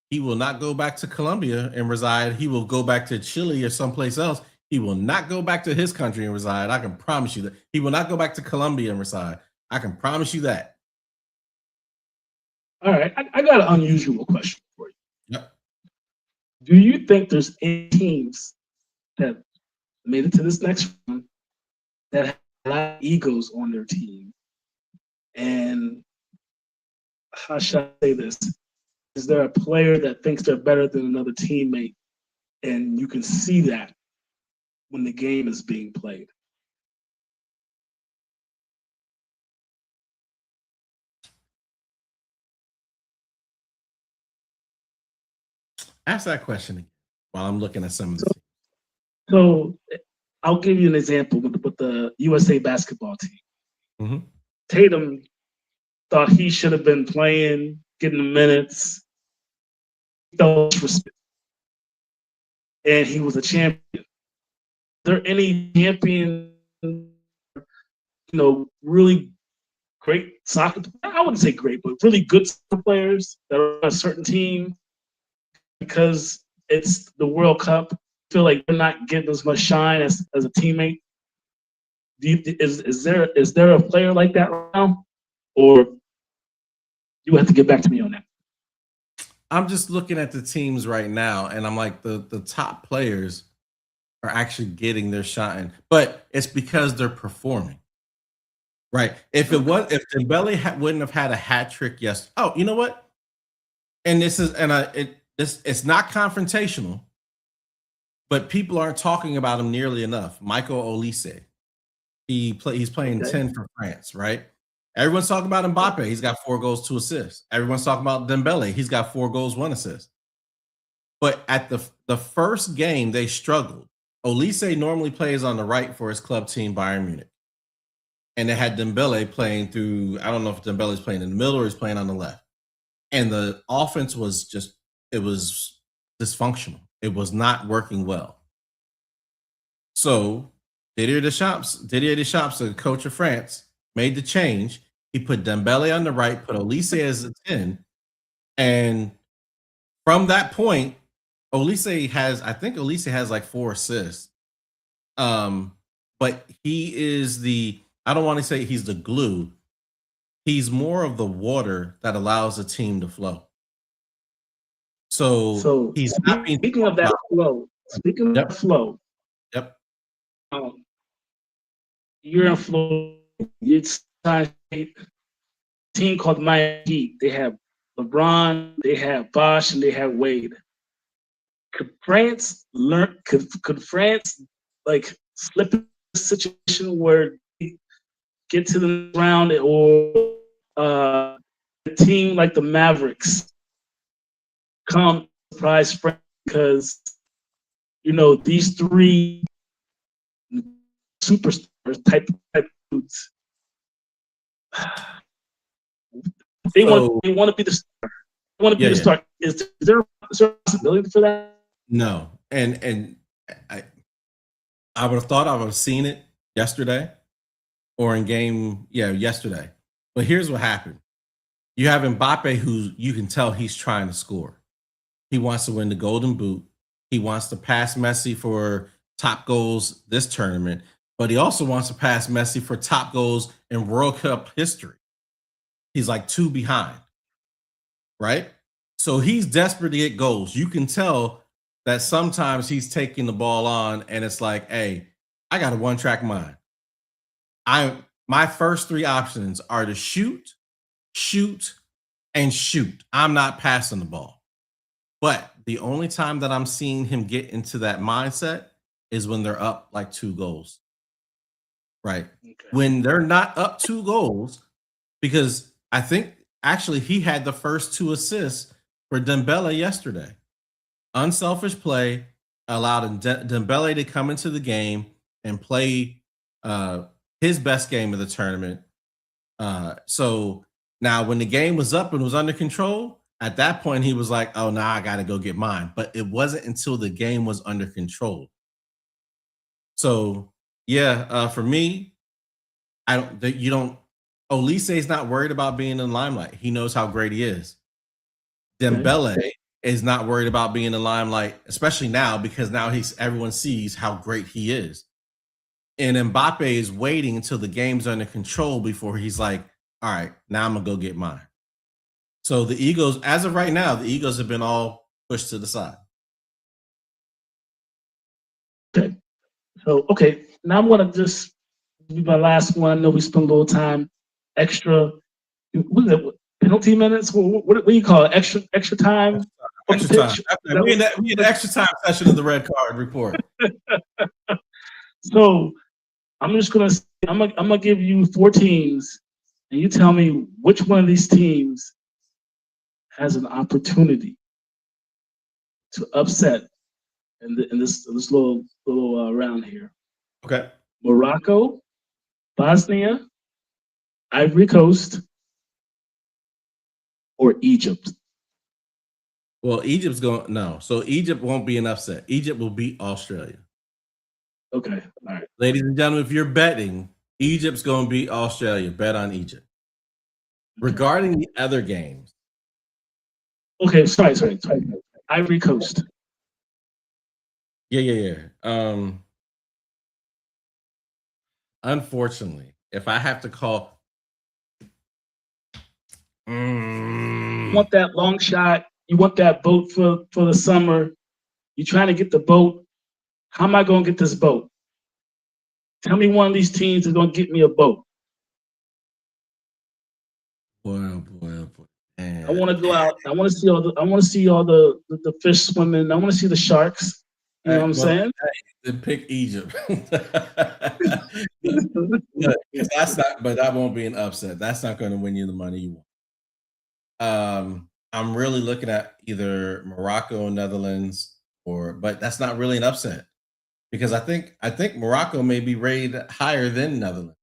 he will not go back to Colombia and reside. He will go back to Chile or someplace else. He will not go back to his country and reside. I can promise you that. He will not go back to Colombia and reside. I can promise you that. All right, I got an unusual question for you. Yep. Do you think there's any teams that made it to this next round that have a lot of egos on their team? And how should I say this? Is there a player that thinks they're better than another teammate, and you can see that when the game is being played? Ask that question again while I'm looking at some of this. So I'll give you an example with the USA basketball team. Mm-hmm. Tatum thought he should have been playing, getting the minutes, and he was a champion. Are there any champion, really great soccer? I wouldn't say great, but really good soccer players that are on a certain team because it's the World Cup, feel like they're not getting as much shine as a teammate? Is there a player like that right now, or you have to get back to me on that? I'm just looking at the teams right now, and I'm like, the top players are actually getting their shine, but it's because they're performing. Right. If Dembele wouldn't have had a hat trick, yes. Oh, you know what? And it's not confrontational, but people aren't talking about him nearly enough. Michael Olise. He's playing 10 for France, right? Everyone's talking about Mbappe. He's got 4 goals, 2 assists. Everyone's talking about Dembele. He's got 4 goals, 1 assist. But at the first game, they struggled. Olise normally plays on the right for his club team, Bayern Munich. And they had Dembele playing through, I don't know if Dembele's playing in the middle or he's playing on the left. And the offense was it was dysfunctional. It was not working well. So Didier Deschamps, the coach of France, made the change. He put Dembele on the right, put Olise as a 10. And from that point, Olise has like 4 assists. But he is I don't want to say he's the glue. He's more of the water that allows a team to flow. So he's not being speaking of that flow. Speaking Yep. of flow, Yep. You're in Florida. It's a team called Miami Heat. They have LeBron, they have Bosh, and they have Wade. Could France learn? Could France like slip in a situation where they get to the round, or a team like the Mavericks come surprise France because these three superstars type dudes. They want to be the star. They want to be the star. Is there a possibility for that? No, and I would have thought I would have seen it yesterday or in game, yesterday. But here's what happened. You have Mbappe, who you can tell he's trying to score. He wants to win the Golden Boot. He wants to pass Messi for top goals this tournament, but he also wants to pass Messi for top goals in World Cup history. He's like 2 behind, right? So he's desperate to get goals. You can tell that sometimes he's taking the ball on and it's like, hey, I got a one-track mind. My first 3 options are to shoot, and shoot. I'm not passing the ball. But the only time that I'm seeing him get into that mindset is when they're up like 2 goals. Right? Okay. When they're not up 2 goals, because I think actually he had the first 2 assists for Dembele yesterday. Unselfish play allowed Dembele to come into the game and play his best game of the tournament. So now when the game was up and was under control, at that point he was like, oh, now I got to go get mine. But it wasn't until the game was under control. So for me, Olise is not worried about being in the limelight. He knows how great he is. Dembele is not worried about being in the limelight, especially now, because now everyone sees how great he is. And Mbappe is waiting until the game's under control before he's like, all right, now I'm going to go get mine. So the egos, as of right now, the egos have been all pushed to the side. Okay. So, now I'm going to just be my last one. I know we spent a little time extra. What is it? Penalty minutes? What do you call it? Extra time? Extra time. We in the extra time session of the red card report. So I'm gonna give you 4 teams, and you tell me which one of these teams has an opportunity to upset in this little round here. Okay. Morocco, Bosnia, Ivory Coast, or Egypt. Well, Egypt's going no. So Egypt won't be an upset. Egypt will beat Australia. Okay. All right. Ladies and gentlemen, if you're betting, Egypt's going to beat Australia. Bet on Egypt. Okay. Regarding the other games. Okay, sorry. Ivory Coast. Yeah. Unfortunately, if I have to call, you want that long shot. You want that boat for the summer. You're trying to get the boat. How am I going to get this boat? Tell me one of these teams is going to get me a boat. Boy. Man. I want to go out. I want to see all the fish swimming. I want to see the sharks. You know what I'm saying? Then pick Egypt. But that won't be an upset. That's not going to win you the money you want. I'm really looking at either Morocco, Netherlands, but that's not really an upset because I think Morocco may be rated higher than Netherlands.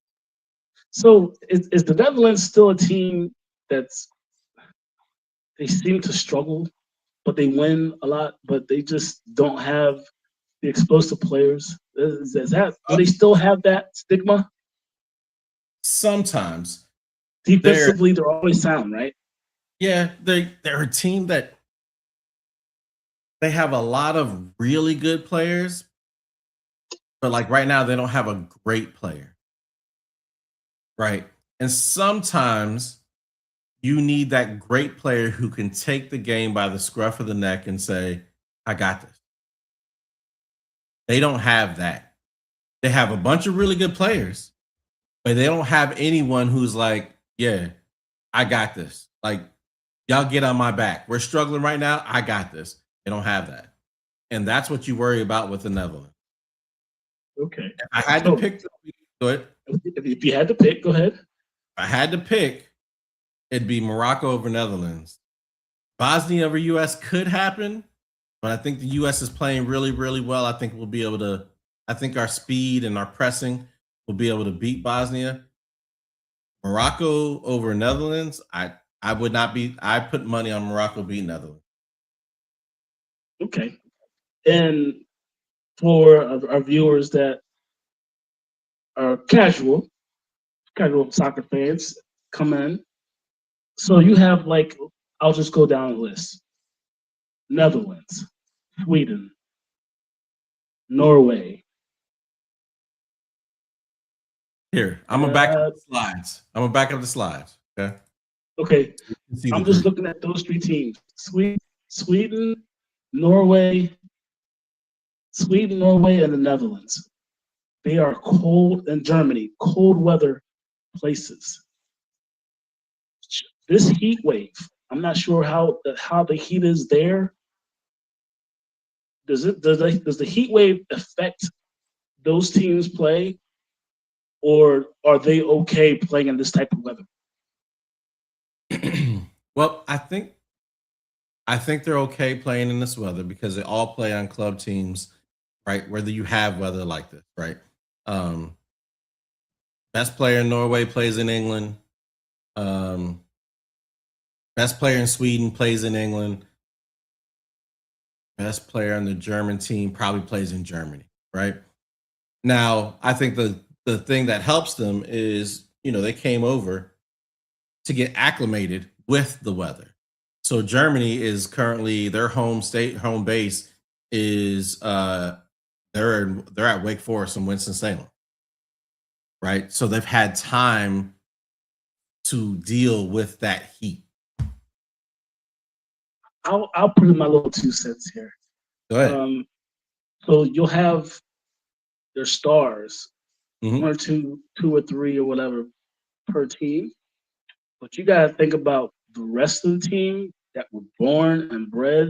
So is the Netherlands still a team they seem to struggle, but they win a lot, but they just don't have the explosive players? Do they still have that stigma? Sometimes. Defensively, they're always sound, right? Yeah, they're a team that they have a lot of really good players, but like right now, they don't have a great player. Right. And sometimes you need that great player who can take the game by the scruff of the neck and say, I got this. They don't have that. They have a bunch of really good players, but they don't have anyone who's like, yeah, I got this. Like, y'all get on my back. We're struggling right now. I got this. They don't have that. And that's what you worry about with the Netherlands. Okay. If I had to pick, go ahead. If you had to pick, go ahead. If I had to pick, it'd be Morocco over Netherlands. Bosnia over US could happen, but I think the US is playing really, really well. I think we'll be able to, I think our speed and our pressing will be able to beat Bosnia. Morocco over Netherlands, I would not be, I put money on Morocco beating Netherlands. Okay. And for our viewers that are casual soccer fans, come in. So you have like, I'll just go down the list. Netherlands, Sweden, Norway. Here, I'm gonna back up the slides. I'm gonna back up the slides. Okay. Okay. I'm just looking at those 3 teams. Sweden, Norway, and the Netherlands. They are cold, and Germany, cold weather places. This heat wave, I'm not sure how the heat is there. Does the heat wave affect those teams' play, or are they okay playing in this type of weather? Well, I think they're okay playing in this weather because they all play on club teams, right? Whether you have weather like this, right? Best player in Norway plays in England. Best player in Sweden plays in England. Best player on the German team probably plays in Germany, right? Now, I think the thing that helps them is, they came over to get acclimated with the weather. So Germany is currently their home base is they're at Wake Forest and Winston-Salem. Right? So they've had time to deal with that heat. I'll put in my little 2 cents here. Go ahead. So you'll have their stars, Mhm. 1 or 2 or 3 or whatever per team. But you got to think about the rest of the team that were born and bred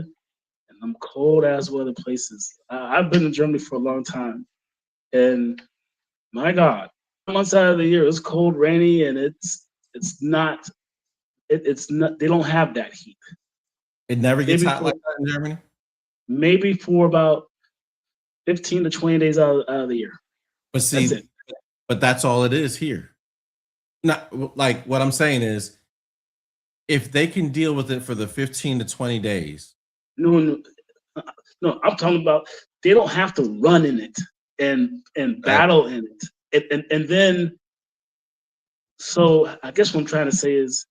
in them cold ass weather places. I've been in Germany for a long time, and my God, months out of the year it's cold, rainy, and it's not. It's not. They don't have that heat. It never gets Maybe hot like that in Germany. Maybe for about 15 to 20 days out of the year. But see, That's it. But that's all it is here. Not like what I'm saying is, if they can deal with it for the 15 to 20 days. No, I'm talking about they don't have to run in it and battle in it. And then, so I guess what I'm trying to say is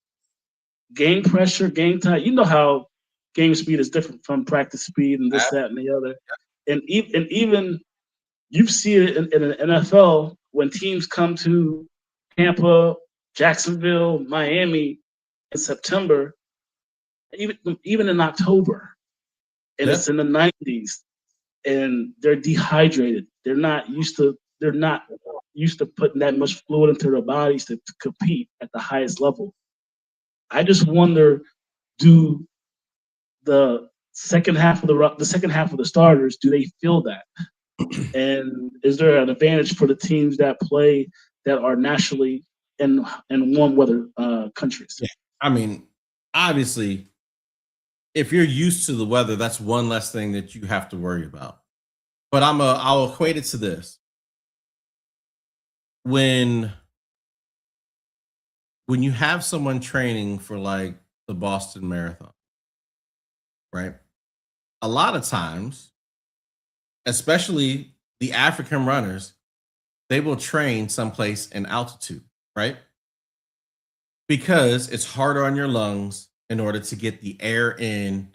game pressure, game time. You know how game speed is different from practice speed and this, that, and the other. And even you see it in the NFL when teams come to Tampa, Jacksonville, Miami in September, even in October, and it's in the 90s, and they're dehydrated. They're not used to putting that much fluid into their bodies to compete at the highest level. I just wonder, do the second half of the starters, do they feel that? And is there an advantage for the teams that play that are nationally in warm weather countries? Yeah. I mean, obviously, if you're used to the weather, that's one less thing that you have to worry about. But I'll equate it to this. When you have someone training for like the Boston Marathon, right? A lot of times, especially the African runners, they will train someplace in altitude, right? Because it's harder on your lungs in order to get the air in,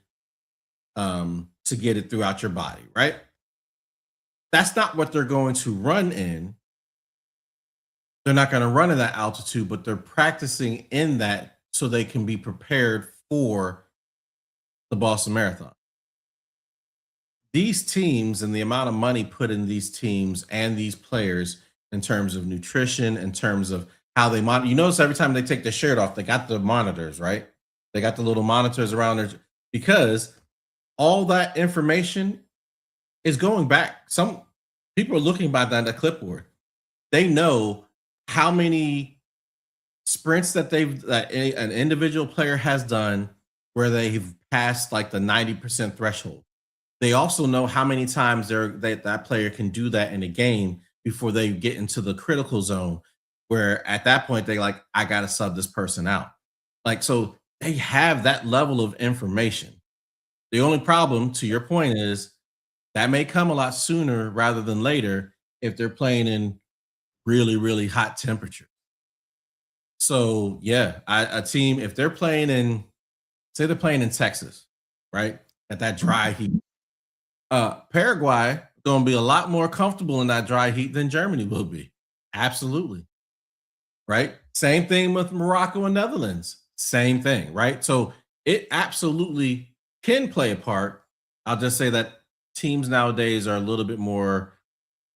to get it throughout your body, right? That's not what they're going to run in. They're not going to run in that altitude, but they're practicing in that so they can be prepared for the Boston Marathon. These teams and the amount of money put in these teams and these players in terms of nutrition, in terms of how they monitor. You notice every time they take their shirt off, they got the monitors, right? They got the little monitors around there because all that information is going back. Some people are looking by that clipboard. They know how many sprints that an individual player has done where they've passed like the 90% threshold. They also know how many times that player can do that in a game before they get into the critical zone, where at that point they like, I gotta sub this person out. Like, so they have that level of information. The only problem, to your point, is that may come a lot sooner rather than later if they're playing in really, really hot temperatures. So yeah, a team, if they're playing in, say they're playing in Texas, right? At that dry heat. Paraguay gonna be a lot more comfortable in that dry heat than Germany will be. Absolutely. Right? Same thing with Morocco and Netherlands. Same thing, right? So it absolutely can play a part. I'll just say that teams nowadays are a little bit more,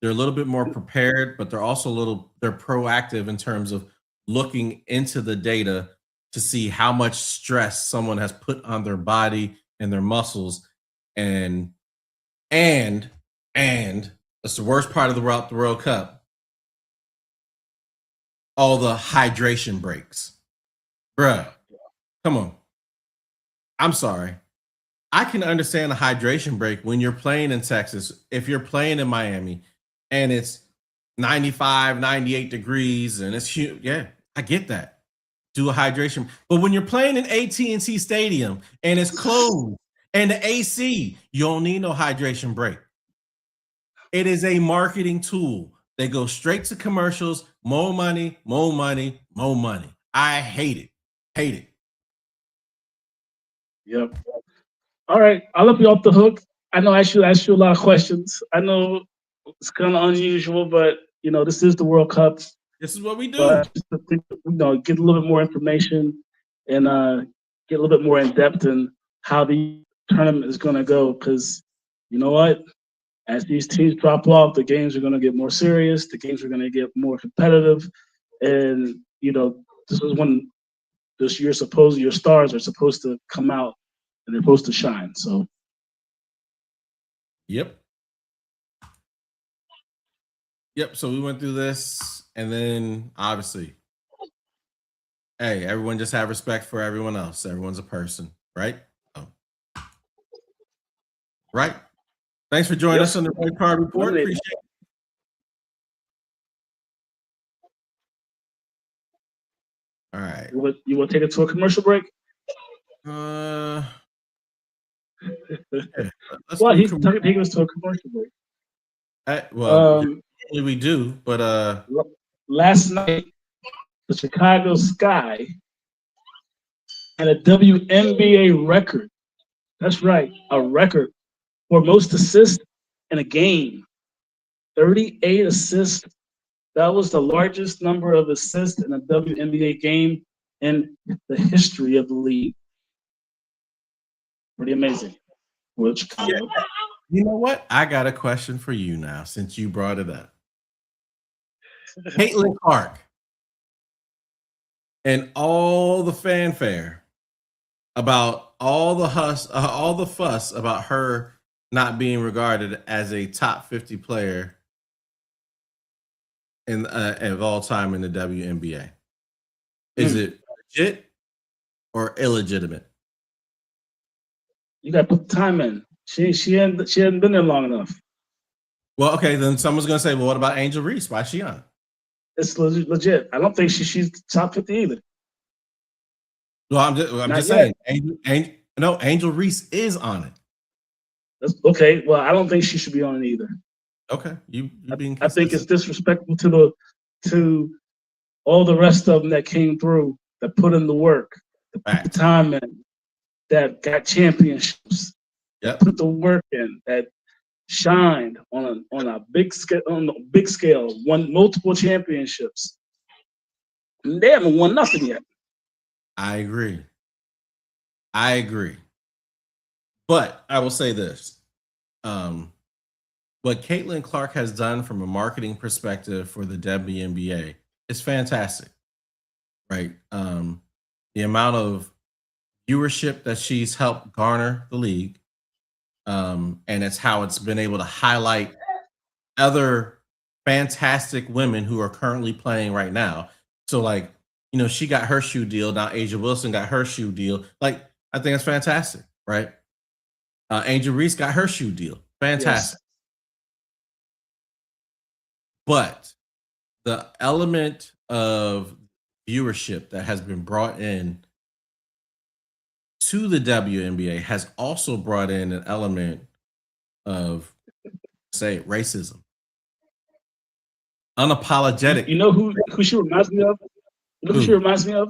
they're a little bit more prepared, but they're also they're proactive in terms of looking into the data to see how much stress someone has put on their body and their muscles. And that's the worst part of the World Cup, all the hydration breaks. Bruh, come on. I'm sorry. I can understand a hydration break when you're playing in Texas, if you're playing in Miami and it's 95, 98 degrees and it's huge. Yeah, I get that. Do a hydration. But when you're playing in AT&T Stadium and it's closed and the AC, you don't need no hydration break. It is a marketing tool. They go straight to commercials, more money, more money, more money. I hate it. Hate it. Yep. All right, I'll let you off the hook. I know I should ask you a lot of questions. I know it's kind of unusual, but you know this is the World Cup. This is what we do. But just to think, get a little bit more information and get a little bit more in depth in how the tournament is going to go. Because you know what, as these teams drop off, the games are going to get more serious. The games are going to get more competitive, and this is when your stars are supposed to come out and they're supposed to shine. So, Yep. So we went through this, and then obviously, hey, everyone just have respect for everyone else. Everyone's a person, right? Oh. Right. Thanks for joining us on the Red Card Report. Appreciate it. All right. You want to take it to a commercial break? Yeah, well, he's taking us to a commercial break. Usually we do, but last night the Chicago Sky had a WNBA record. That's right, a record for most assists in a game. 38 assists. That was the largest number of assists in a WNBA game in the history of the league. Pretty amazing. Yeah. You know what? I got a question for you now, since you brought it up. Caitlin Clark and all the fanfare about all the fuss about her not being regarded as a top 50 player of all time in the WNBA. Is it legit or illegitimate? You got to put the time in. She hadn't been there long enough. Well, okay, then someone's gonna say, "Well, what about Angel Reese? Why is she on?" It's legit. I don't think she's top 50 either. Well, I'm just saying. Angel Reese is on it. That's okay. Well, I don't think she should be on it either. Okay, you being. I think it's disrespectful to all the rest of them that came through, that put in the work, that put the time in, that got championships, that put the work in, that shined on a big scale, won multiple championships. And they haven't won nothing yet. I agree. I agree. But I will say this. What Caitlin Clark has done from a marketing perspective for the WNBA is fantastic, right? The amount of viewership that she's helped garner the league, and it's how it's been able to highlight other fantastic women who are currently playing right now. So, like, she got her shoe deal. Now Asia Wilson got her shoe deal. Like, I think it's fantastic, right? Angel Reese got her shoe deal. Fantastic. Yes. But the element of viewership that has been brought in to the WNBA has also brought in an element of, say, racism. Unapologetic. You know who she reminds me of? You know who she reminds me of?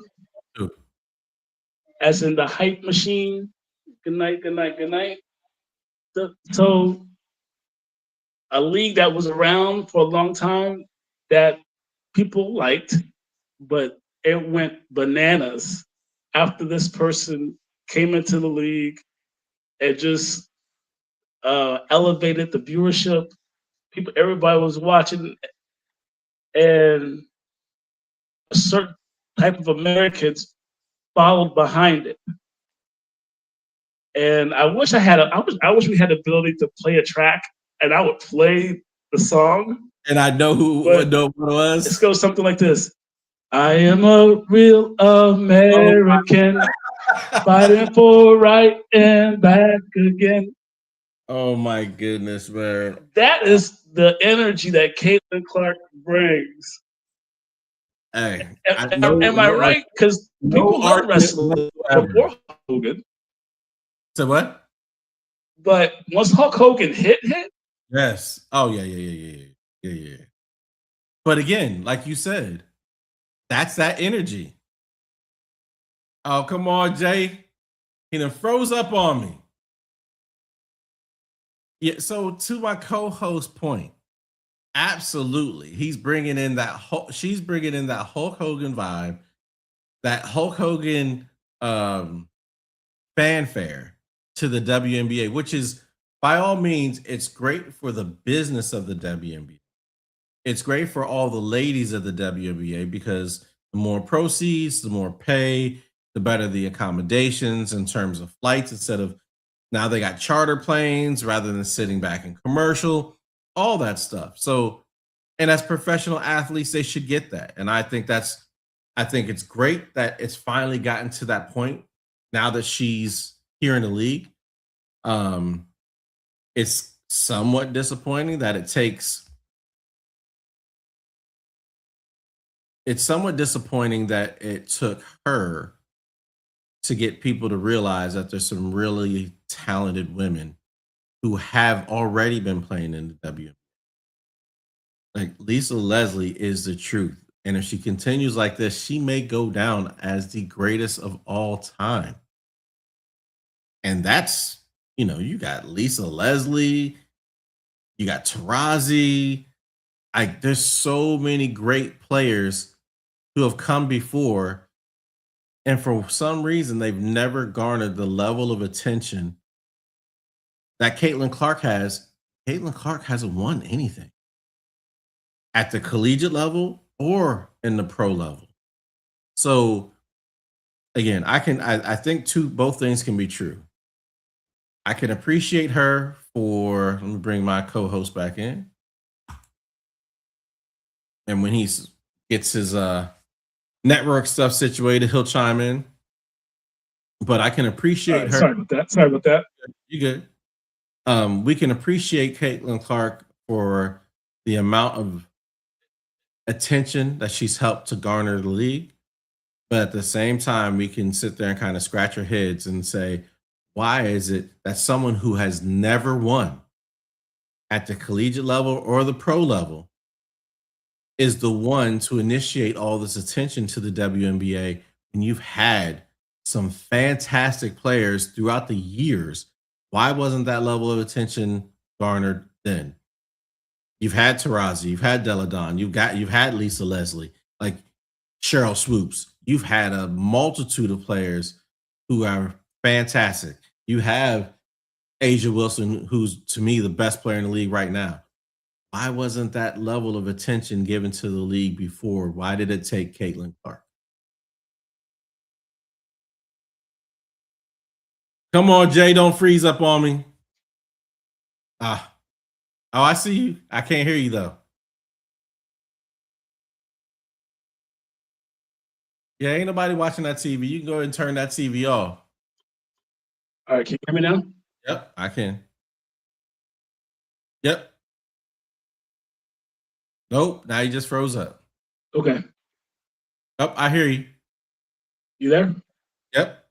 Who? As in the hype machine. Good night, good night, good night. So a league that was around for a long time that people liked, but it went bananas after this person came into the league. It just elevated the viewership. Everybody was watching, and a certain type of Americans followed behind it. And I wish I wish we had the ability to play a track, and I would play the song. And I know what it was. It goes something like this: I am a real American, fighting for right and back again. Oh my goodness, man! That is the energy that Caitlin Clark brings. Hey, am I right? Because people love wrestling before Hogan. So what? But once Hulk Hogan hit, yes. Oh yeah. But again, like you said, that's that energy. Oh, come on, Jay. He done froze up on me. Yeah, so to my co-host point, absolutely. She's bringing in that Hulk Hogan vibe, that Hulk Hogan fanfare to the WNBA, which is, by all means, it's great for the business of the WNBA. It's great for all the ladies of the WNBA because the more proceeds, the more pay, the better the accommodations in terms of flights, instead of now they got charter planes rather than sitting back in commercial, all that stuff. So, and as professional athletes, they should get that. And I think it's great that it's finally gotten to that point now that she's here in the league. It's somewhat disappointing that it took her to get people to realize that there's some really talented women who have already been playing in the WNBA. Like, Lisa Leslie is the truth. And if she continues like this, she may go down as the greatest of all time. And that's, you got Lisa Leslie, you got Tarazi. There's so many great players who have come before, and for some reason, they've never garnered the level of attention that Caitlin Clark has. Caitlin Clark hasn't won anything at the collegiate level or in the pro level. So again, I think both things can be true. I can appreciate her for, let me bring my co-host back in. And when he gets his network stuff situated, he'll chime in. But I can appreciate her. Sorry about that. You good. We can appreciate Caitlin Clark for the amount of attention that she's helped to garner the league. But at the same time, we can sit there and kind of scratch our heads and say, why is it that someone who has never won at the collegiate level or the pro level is the one to initiate all this attention to the WNBA when you've had some fantastic players throughout the years? Why wasn't that level of attention garnered then? You've had Tarazi, you've had Della Dawn, you've had Lisa Leslie, like Cheryl Swoops. you've had a multitude of players who are fantastic. You have Asia Wilson, who's to me the best player in the league right now. Why wasn't that level of attention given to the league before? Why did it take Caitlin Clark? Come on, Jay, don't freeze up on me. Oh, I see you. I can't hear you though. Yeah, ain't nobody watching that TV. You can go ahead and turn that TV off. All right, can you hear me now? Yep, I can. Yep. Nope, now you just froze up. Okay. Yep, I hear you. You there? Yep.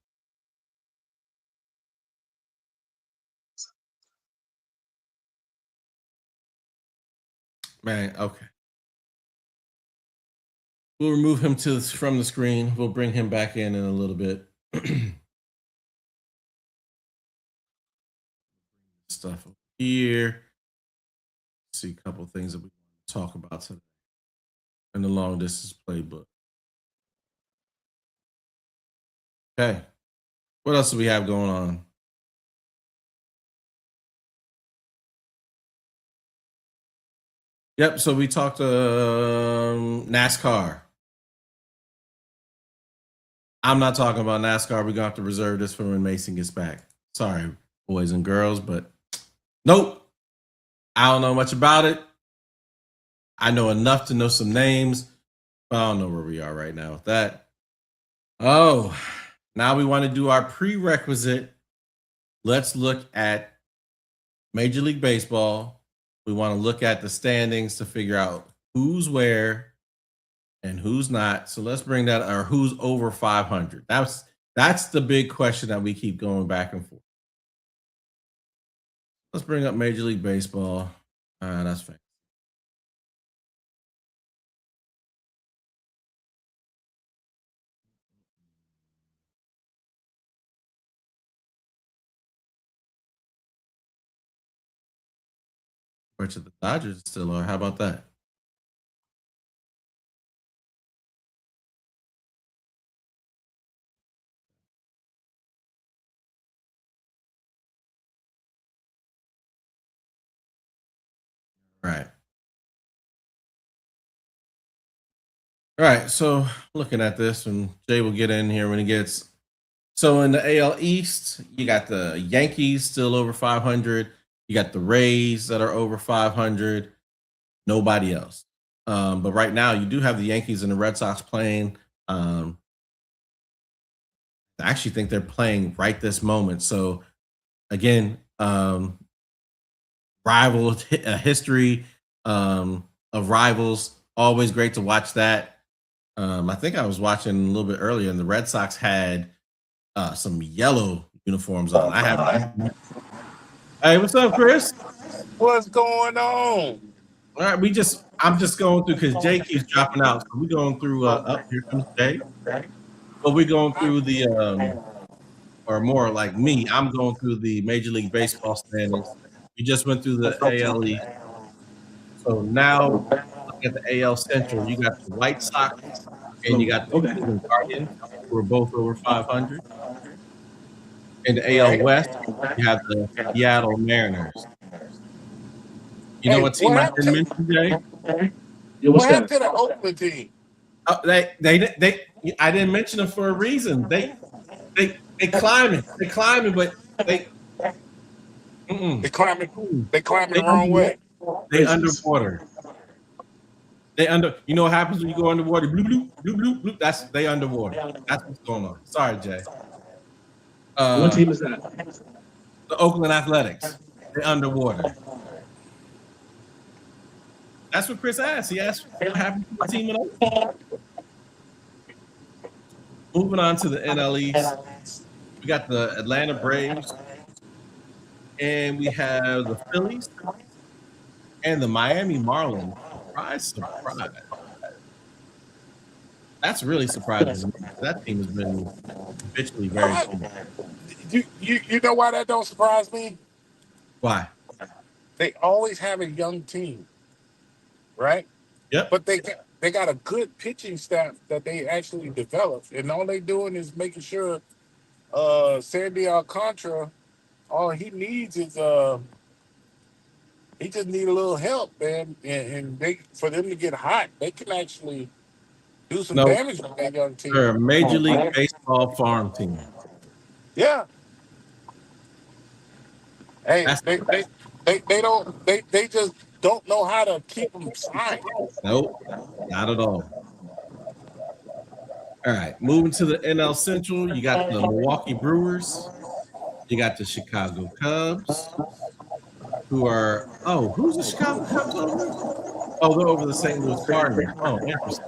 Man, okay. We'll remove him from the screen. We'll bring him back in a little bit. Stuff over here. See a couple of things that we want to talk about today in the long distance playbook. Okay. What else do we have going on? Yep. So we talked NASCAR. I'm not talking about NASCAR. We're going to have to reserve this for when Mason gets back. Sorry, boys and girls, but nope. I don't know much about it. I know enough to know some names, but I don't know where we are right now with that. Oh, now we want to do our prerequisite. Let's look at Major League Baseball. We want to look at the standings to figure out who's where and who's not. So let's bring that, or who's over 500. That's the big question that we keep going back and forth. Let's bring up Major League Baseball. That's fine. Which of the Dodgers still are? How about that? Right. All right. So looking at this, and Jay will get in here when he gets. So in the AL East, you got the Yankees still over 500. You got the Rays that are over 500. Nobody else. But right now, you do have the Yankees and the Red Sox playing. I actually think they're playing right this moment. So again, rival history of rivals. Always great to watch that. I think I was watching a little bit earlier, and the Red Sox had some yellow uniforms on. I have. Hey, what's up, Chris? What's going on? All right, I'm just going through because Jay keeps dropping out. So we're going through up here comes Jay. But we're going through the or more like me, I'm going through the Major League Baseball standings. We just went through the AL East. So now look at the AL Central. You got the White Sox and you got the Cleveland Guardians, who are both over 500. In the AL West, you have the Seattle Mariners. You know what team I didn't mention, Jay? What happened to the Oakland team? They I didn't mention them for a reason. They climbing, but they climbing the wrong way. They underwater. You know what happens when you go underwater? Bloop, bloop, bloop, bloop, bloop. That's they underwater. That's what's going on. Sorry, Jay. What team is that? The Oakland Athletics. They're underwater. That's what Chris asked. He asked what happened to the team in Oakland. Moving on to the NL East, we got the Atlanta Braves, and we have the Phillies and the Miami Marlins. Surprise. That's really surprising. That team has been habitually very good. You know why that don't surprise me? Why? They always have a young team, right? Yep. But they got a good pitching staff that they actually developed, and all they doing is making sure Sandy Alcantara, all he needs is he just need a little help, man, and they for them to get hot, they can actually do some No, damage with that young team. they're a Major League Baseball farm team. Yeah. Hey, That's they just don't know how to keep them signed. nope, not at all. All right, moving to the NL Central, you got the Milwaukee Brewers, you got the Chicago Cubs, who are who's the Chicago Cubs over? Oh, they're over the St. Louis Cardinals. Oh, interesting.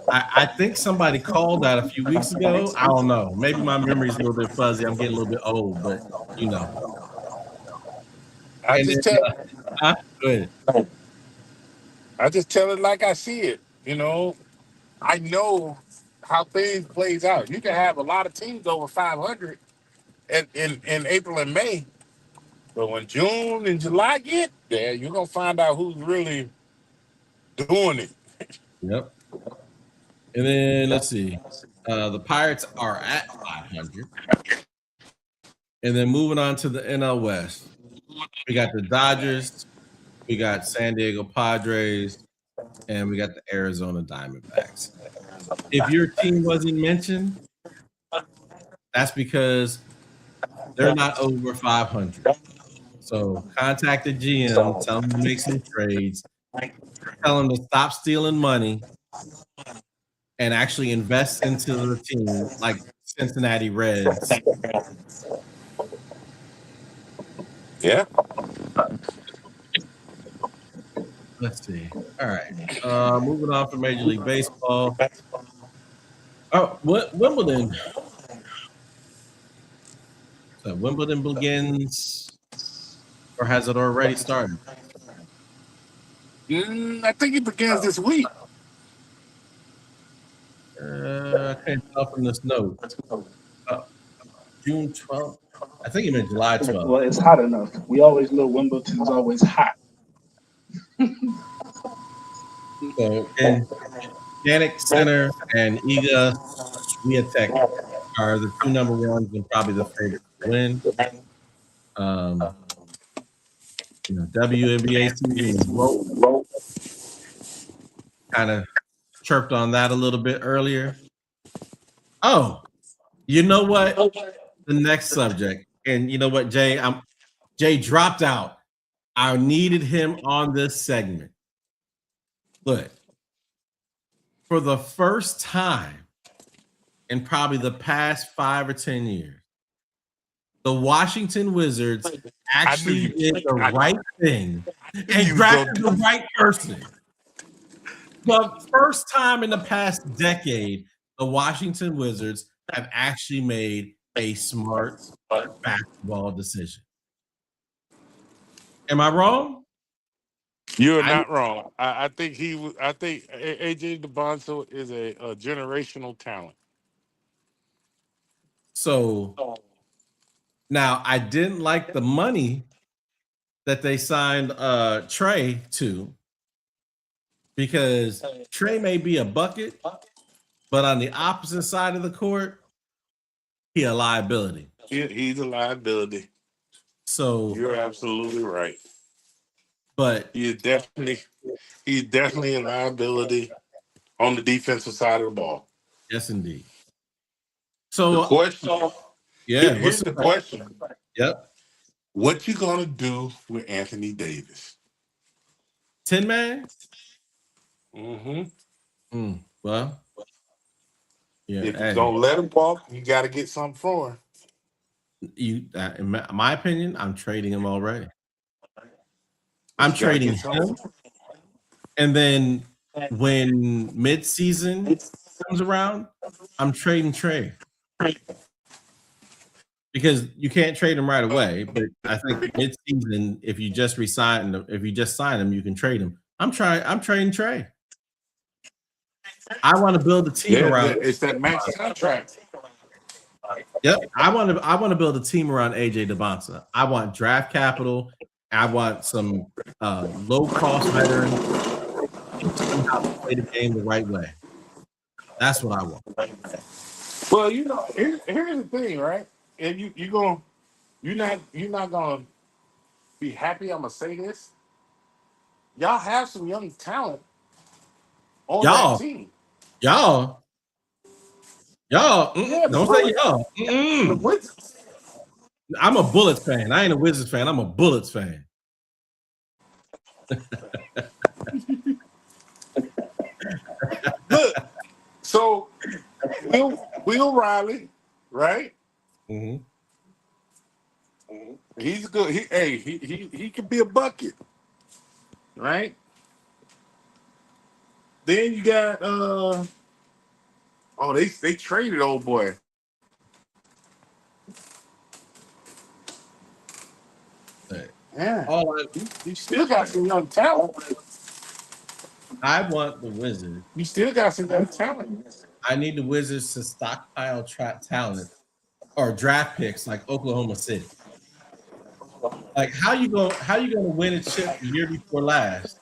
I think somebody called that a few weeks ago. I don't know. Maybe my memory's a little bit fuzzy. I'm getting a little bit old, but you know. I just tell Go ahead. I just tell it like I see it. You know, I know how things plays out. You can have a lot of teams over 500 in April and May, but when June and July get there, you're gonna find out who's really doing it. Yep. And then let's see. The Pirates are at 500. And then moving on to the NL West, we got the Dodgers, we got San Diego Padres, and we got the Arizona Diamondbacks. If your team wasn't mentioned, that's because they're not over 500. So contact the GM, tell them to make some trades, tell them to stop stealing money and actually invest into the team like Cincinnati Reds. Yeah. Let's see. All right. Moving on from Major League Baseball. Oh, Wimbledon. So Wimbledon begins, or has it already started? I think it begins this week. I can't tell from this note. June 12th. I think you meant July 12th. Well, it's hot enough. We always know Wimbledon's always hot. So, and Danik Sinner and Iga Swiatek are the two number ones and probably the favorite to win. WNBA season kind of chirped on that a little bit earlier. Oh, you know what? The next subject, and you know what, Jay? Jay dropped out. I needed him on this segment. Look, for the first time in probably the past 5 or 10 years, the Washington Wizards actually did the right thing and drafted the right person. The first time in the past decade, the Washington Wizards have actually made a smart basketball decision. Am I wrong? You're not wrong. I think AJ DeBonzo is a generational talent. So now I didn't like the money that they signed Trey to, because Trey may be a bucket, but on the opposite side of the court, he a liability. He's a liability. So you're absolutely right. But he's definitely a liability on the defensive side of the ball. Yes, indeed. So the question, here's the question. Yep. What you gonna do with Anthony Davis? 10 man? Mm-hmm. Well, yeah. If you don't let him walk, you got to get something for him. In my opinion, I'm trading him already. I'm trading him, and then when mid-season comes around, I'm trading Trey, because you can't trade him right away. But I think mid-season, if you just sign him, you can trade him. I'm trading Trey. I want to build a team around. It's that max contract. Yep, I want to build a team around AJ DeBonsa. I want draft capital, I want some low-cost veterans teach them how to play the game the right way. That's what I want. Well, here's the thing, right? And you're not gonna be happy. I'm gonna say this. Y'all have some young talent on that Y'all, team. y'all, Yeah, don't say y'all. the Wizards. I'm a Bullets fan. I ain't a Wizards fan. I'm a Bullets fan. Look, so Will Riley, right? Mm-hmm. He's good. He can be a bucket, right? Then you got they traded old boy. Yeah, you still got some young talent. I want the Wizards. You still got some young talent. I need the Wizards to stockpile talent or draft picks like Oklahoma City. Like how you gonna win a chip the year before last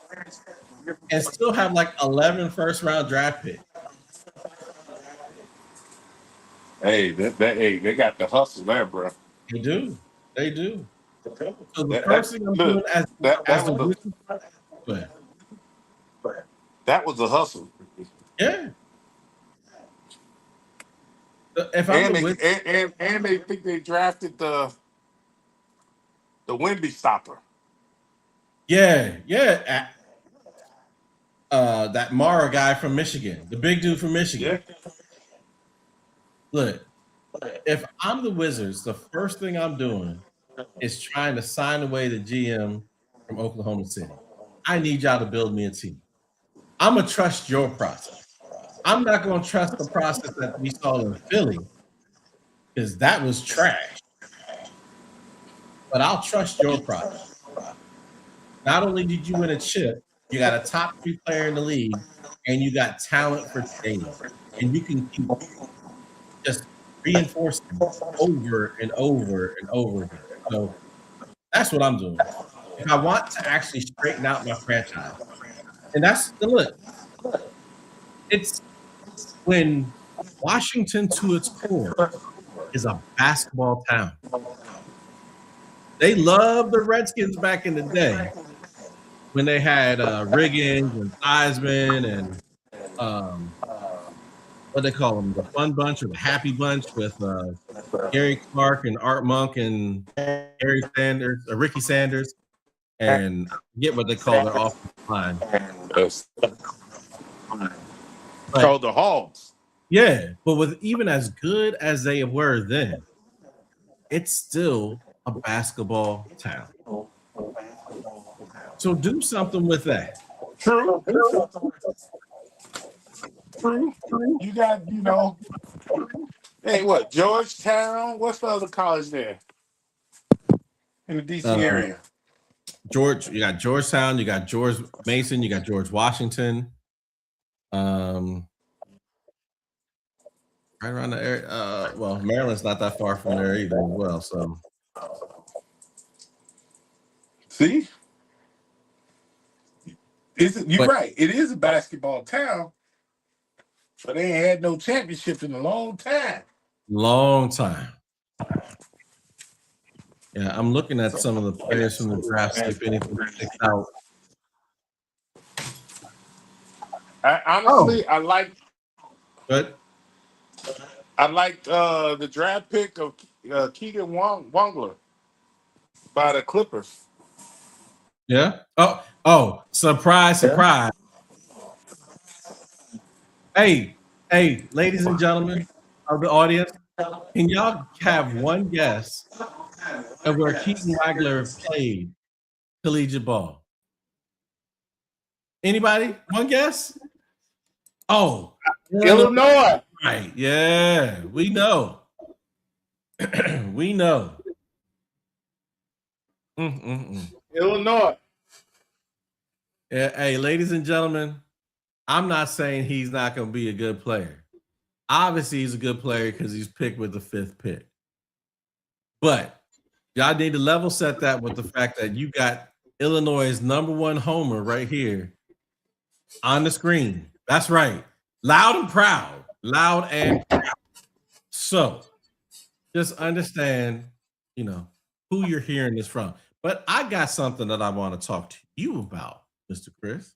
and still have like 11 first-round draft picks? Hey, they got the hustle there, bro. They do. They do. So the That, first thing I'm doing look, as the Wizards, but that was a hustle. yeah. If I'm And the they Wizards, and they think they drafted the Wimby stopper. yeah. That Mara guy from Michigan, the big dude from Michigan. Yeah. Look, if I'm the Wizards, the first thing I'm doing is trying to sign away the GM from Oklahoma City. I need y'all to build me a team. I'm gonna trust your process. I'm not gonna trust the process that we saw in Philly because that was trash. But I'll trust your process. Not only did you win a chip, you got a top 3 player in the league, and you got talent for days, and you can keep just reinforcing over and over and over again. So that's what I'm doing. If I want to actually straighten out my franchise, and that's the look. It's when Washington, to its core, is a basketball town. They loved the Redskins back in the day when they had Riggins and Theismann and what they call them, the Fun Bunch or the Happy Bunch with Gary Clark and Art Monk and Gary Sanders, Ricky Sanders, and I forget what they call their offensive line. Called the Hogs. Yeah, but with even as good as they were then, it's still a basketball town. So do something with that. True. You got, hey, what, Georgetown? What's the other college there? In the DC area. You got Georgetown, you got George Mason, you got George Washington. Right around the area. Well, Maryland's not that far from there either as well. So see? You're right. It is a basketball town, but they ain't had no championship in a long time. Long time. Yeah, I'm looking at some of the players from the draft, see if anything sticks out. Honestly, I like But the draft pick of Keegan Wongler by the Clippers. yeah. Oh, surprise. Hey, ladies and gentlemen of the audience, can y'all have one guess of where Keaton Wagler played collegiate ball? Anybody? One guess? Oh, Illinois. Right. Yeah, we know. We know. Illinois. Yeah, hey, ladies and gentlemen, I'm not saying he's not going to be a good player. Obviously, he's a good player because he's picked with the 5th pick. But Y'all need to level set that with the fact that you got Illinois' #1 homer right here on the screen. That's right. Loud and proud. Loud and proud. So just understand, who you're hearing this from. But I got something that I want to talk to you about, Mr. Chris.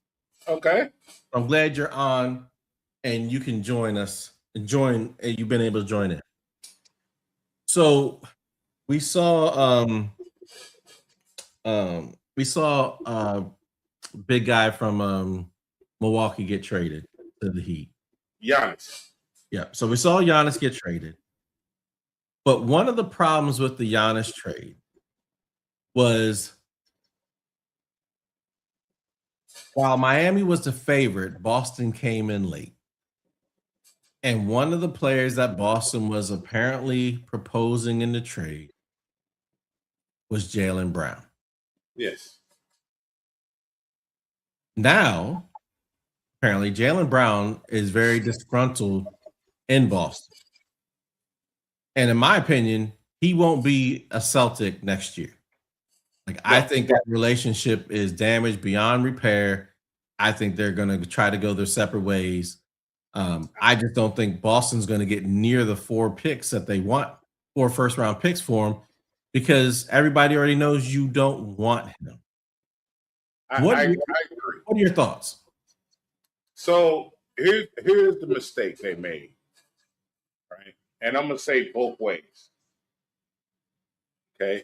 Okay. I'm glad you're on and you can join us and you've been able to join in. So we saw big guy from Milwaukee get traded to the Heat. Giannis. Yeah. So we saw Giannis get traded. But one of the problems with the Giannis trade was while Miami was the favorite, Boston came in late. And one of the players that Boston was apparently proposing in the trade was Jaylen Brown. Yes. Now, apparently, Jaylen Brown is very disgruntled in Boston. And in my opinion, he won't be a Celtic next year. I think that relationship is damaged beyond repair. I think they're going to try to go their separate ways. I just don't think Boston's going to get near the 4 picks that they want, 4 first-round picks for him, because everybody already knows you don't want him. I agree. What are your thoughts? So here's the mistake they made, right? And I'm going to say both ways. Okay?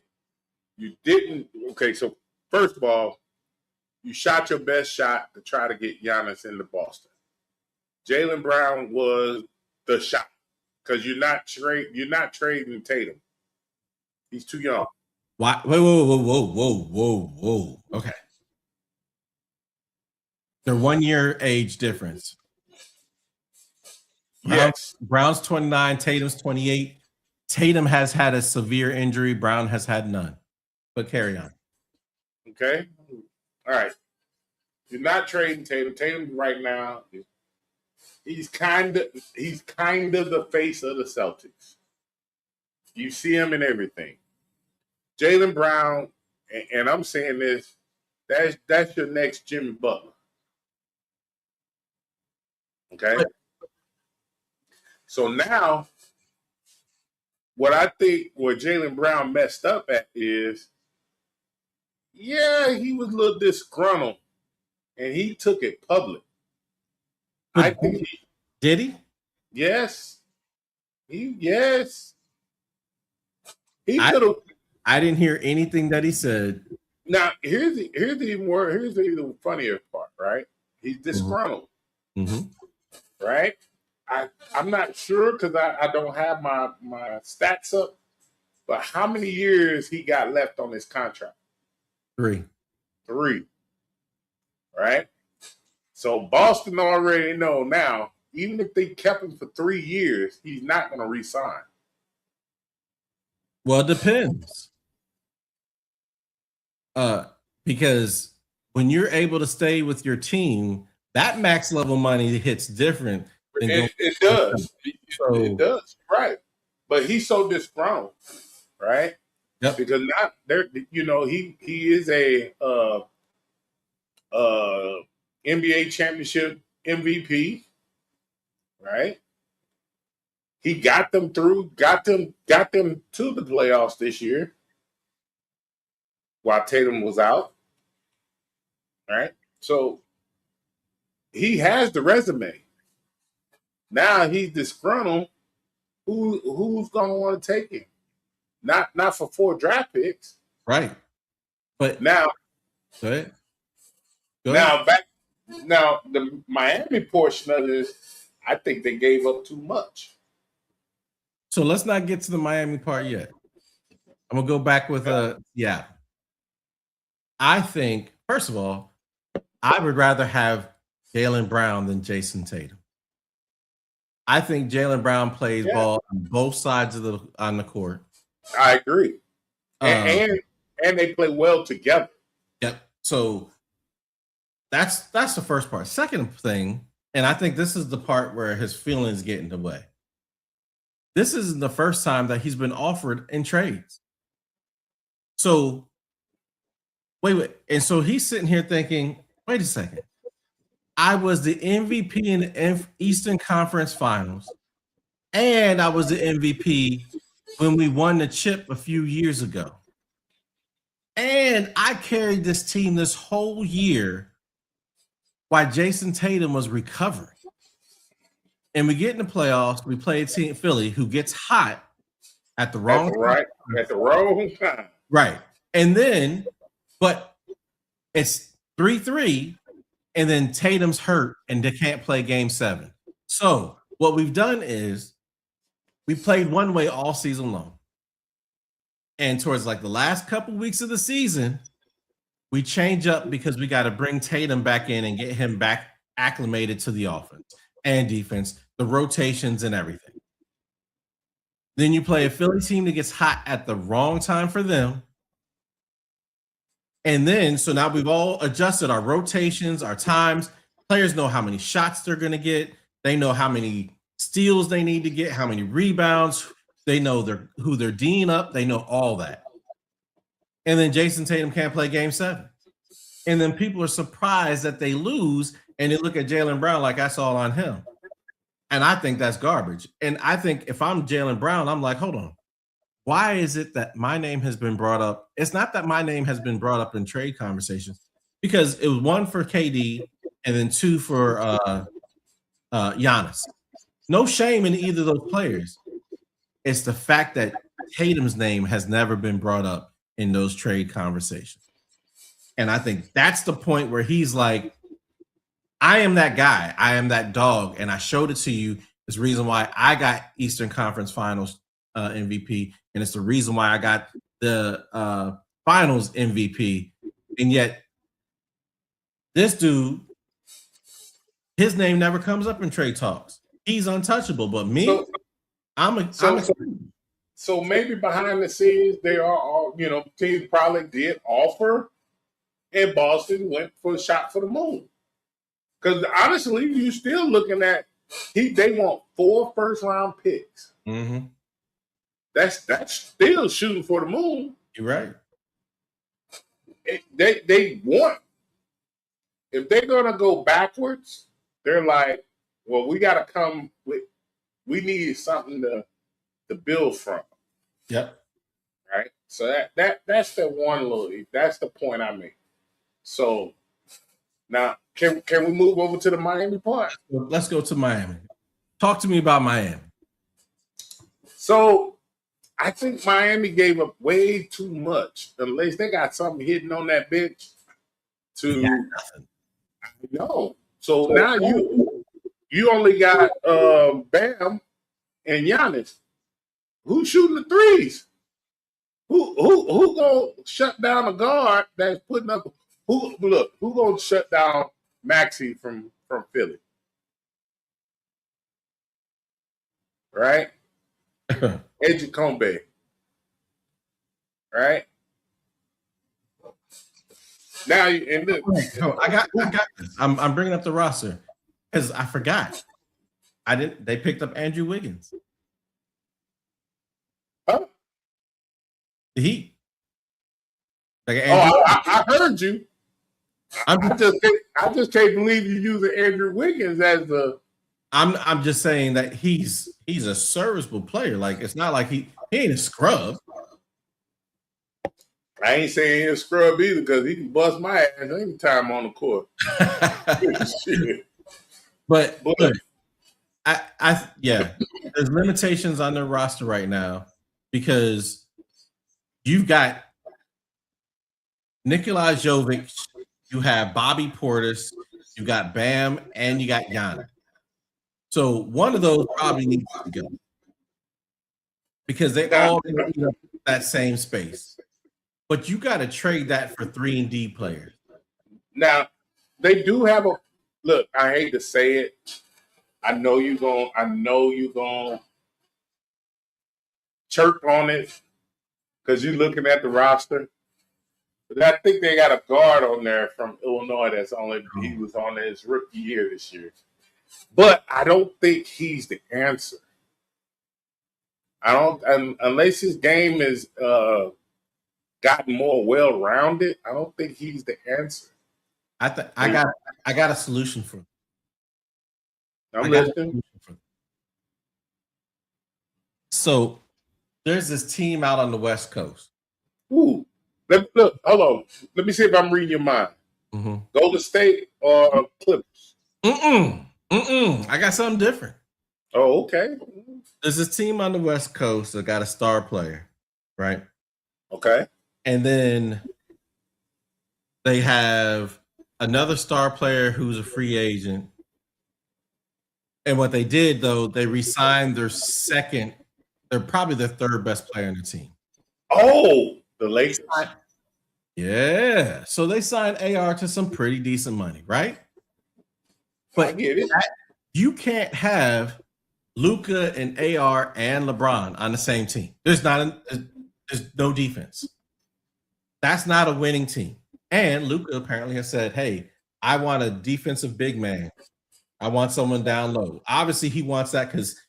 You didn't. Okay, so first of all, you shot your best shot to try to get Giannis into Boston. Jaylen Brown was the shot because you're not trading Tatum. He's too young. Why? Whoa. Okay. They're 1 year age difference. Yes. Brown's 29, Tatum's 28. Tatum has had a severe injury. Brown has had none. But carry on. Okay. All right. You're not trading Tatum. Tatum right now, he's kind of the face of the Celtics. You see him in everything. Jaylen Brown, and I'm saying this, that's your next Jimmy Butler. Okay? So now, what I think where Jaylen Brown messed up at is, yeah, he was a little disgruntled, and he took it public. But did he? Yes. Yes. He could have. I didn't hear anything that he said. Now, here's the even funnier part, right? He's disgruntled. Mm-hmm. Right? I'm not sure because I don't have my stats up, but how many years he got left on his contract? 3. Right? So Boston already know now, even if they kept him for 3 years, he's not going to re-sign. Well, it depends. Because when you're able to stay with your team, that max level money hits different. It does. It does. Right. But he's so disgruntled, right? Yep. Because not there, he is a NBA championship MVP, right? He got them to the playoffs this year while Tatum was out, right? So he has the resume. Now he's disgruntled. Who's gonna want to take him? Not for 4 draft picks, right? But now, go ahead. Now the Miami portion of this, I think they gave up too much. So let's not get to the Miami part yet. I'm gonna go back with I think, first of all, I would rather have Jaylen Brown than Jason Tatum. I think Jaylen Brown plays ball on both sides on the court. I agree, and they play well together. Yep. So that's the first part. Second thing, and I think this is the part where his feelings get in the way. This isn't the first time that he's been offered in trades. So wait. And so he's sitting here thinking, wait a second. I was the MVP in the Eastern Conference Finals, and I was the MVP when we won the chip a few years ago. And I carried this team this whole year while Jason Tatum was recovering. And we get in the playoffs, we play a team, Philly, who gets hot at the wrong time. At the wrong time. Right. And then, but it's 3-3, and then Tatum's hurt and they can't play game 7. So what we've done is we played one way all season long. And towards like the last couple weeks of the season, we change up because we got to bring Tatum back in and get him back acclimated to the offense and defense, the rotations and everything. Then you play a Philly team that gets hot at the wrong time for them. And then, so now we've all adjusted our rotations, our times. Players know how many shots they're going to get. They know how many steals they need to get, how many rebounds. They know who they're D'ing up. They know all that. And then Jason Tatum can't play game 7. And then people are surprised that they lose, and they look at Jaylen Brown like that's all on him. And I think that's garbage. And I think if I'm Jaylen Brown, I'm like, hold on. Why is it that my name has been brought up? It's not that my name has been brought up in trade conversations, because it was 1 for KD and then 2 for Giannis. No shame in either of those players. It's the fact that Tatum's name has never been brought up in those trade conversations. And I think that's the point where he's like, I am that guy. I am that dog. And I showed it to you. It's the reason why I got Eastern Conference Finals MVP. And it's the reason why I got the Finals MVP. And yet this dude, his name never comes up in trade talks. He's untouchable. But me, so maybe behind the scenes, they are all, teams probably did offer, and Boston went for a shot for the moon. Because honestly, you're still looking at they want 4 first-round picks. Mm-hmm. That's still shooting for the moon. You're right. They want, if they're gonna go backwards, they're like, well, we got to come with. We need something to build from. Yep. Right. So that's the one little. That's the point I make. So now, can we move over to the Miami part? Let's go to Miami. Talk to me about Miami. So I think Miami gave up way too much. Unless they got something hidden on that bench. I know. So now you only got Bam and Giannis. Who's shooting the threes? Who gonna shut down a guard that's putting up? Who gonna shut down Maxey from Philly? Right? Edgecombe. Right? Now I got this. I'm bringing up the roster because I forgot. They picked up Andrew Wiggins. Huh? The Heat. I heard you. I just can't believe you using Andrew Wiggins as the. I'm just saying that he's a serviceable player. Like, it's not like he ain't a scrub. I ain't saying he's a scrub either, because he can bust my ass anytime on the court. But look, there's limitations on their roster right now because you've got Nikola Jovic, you have Bobby Portis, you got Bam, and you got Giannis. So one of those probably needs to go because they all need that same space. But you got to trade that for 3-and-D players. Now, they do have a look. I hate to say it. I know you're going chirp on it because you're looking at the roster. But I think they got a guard on there from Illinois he was on his rookie year this year. But I don't think he's the answer. I don't, unless his game is gotten more well-rounded, I don't think he's the answer. I got a solution for. I'm listening. So there's this team out on the West Coast. Ooh, look, hold on. Let me see if I'm reading your mind. Mm-hmm. Golden State or Clippers? I got something different. Oh, okay. There's this team on the West Coast that got a star player, right? Okay. And then they have another star player who's a free agent. And what they did, though, they re-signed they're probably their third best player in the team. Oh, the Lakers. Yeah. So they signed AR to some pretty decent money, right? But I get it. You can't have Luka and AR and LeBron on the same team. There's no defense. That's not a winning team. And Luka apparently has said, hey, I want a defensive big man. I want someone down low. Obviously, he wants that because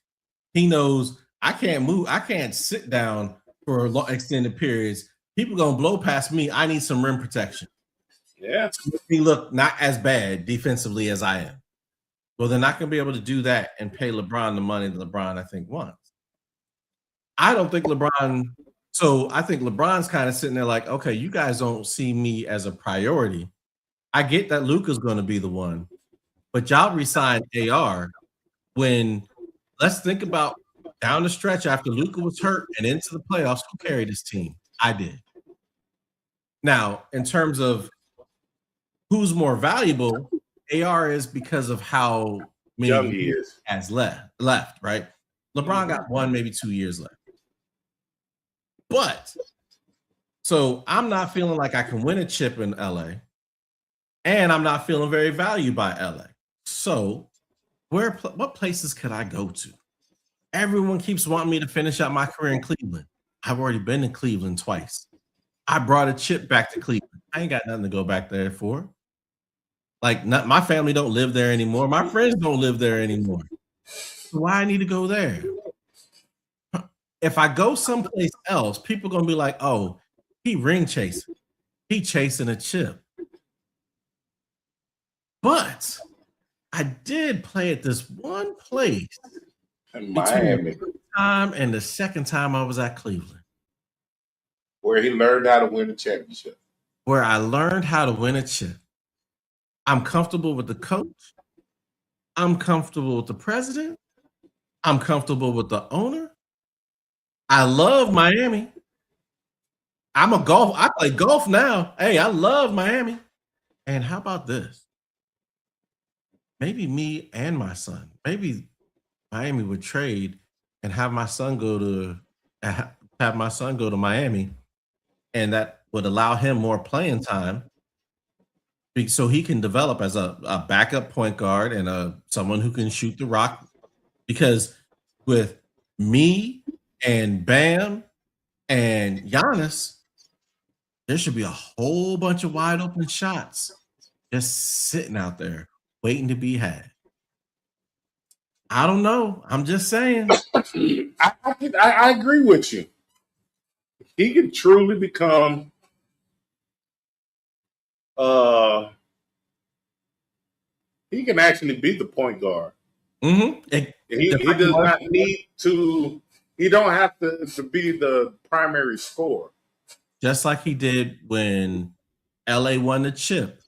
he knows I can't move. I can't sit down for extended periods. People going to blow past me. I need some rim protection. Yeah. To make me look not as bad defensively as I am. Well, they're not going to be able to do that and pay LeBron the money that LeBron, I think, wants. I don't think LeBron – so I think LeBron's kind of sitting there like, okay, you guys don't see me as a priority. I get that Luka's going to be the one. But y'all re-signed AR when – let's think about down the stretch after Luka was hurt and into the playoffs, who carried this team? I did. Now, in terms of who's more valuable – AR is because of how many years has left, right? LeBron got 1, maybe 2 years left. But so I'm not feeling like I can win a chip in LA, and I'm not feeling very valued by LA. So what places could I go to? Everyone keeps wanting me to finish out my career in Cleveland. I've already been in Cleveland twice. I brought a chip back to Cleveland. I ain't got nothing to go back there for. Like, my family don't live there anymore. My friends don't live there anymore. So why I need to go there? If I go someplace else, people are going to be like, oh, he ring chasing. He chasing a chip. But I did play at this one place in Miami. The first time and the second time I was at Cleveland. Where he learned how to win a championship. Where I learned how to win a chip. I'm comfortable with the coach. I'm comfortable with the president. I'm comfortable with the owner. I love Miami. I play golf now. Hey, I love Miami. And how about this? Maybe me and my son. Maybe Miami would trade and have my son go to Miami, and that would allow him more playing time. So he can develop as a backup point guard and someone who can shoot the rock. Because with me and Bam and Giannis, there should be a whole bunch of wide open shots just sitting out there waiting to be had. I don't know. I'm just saying. I agree with you. He can truly become he can actually be the point guard. Mm-hmm. He does not need to. He don't have to be the primary scorer. Just like he did when LA won the chip.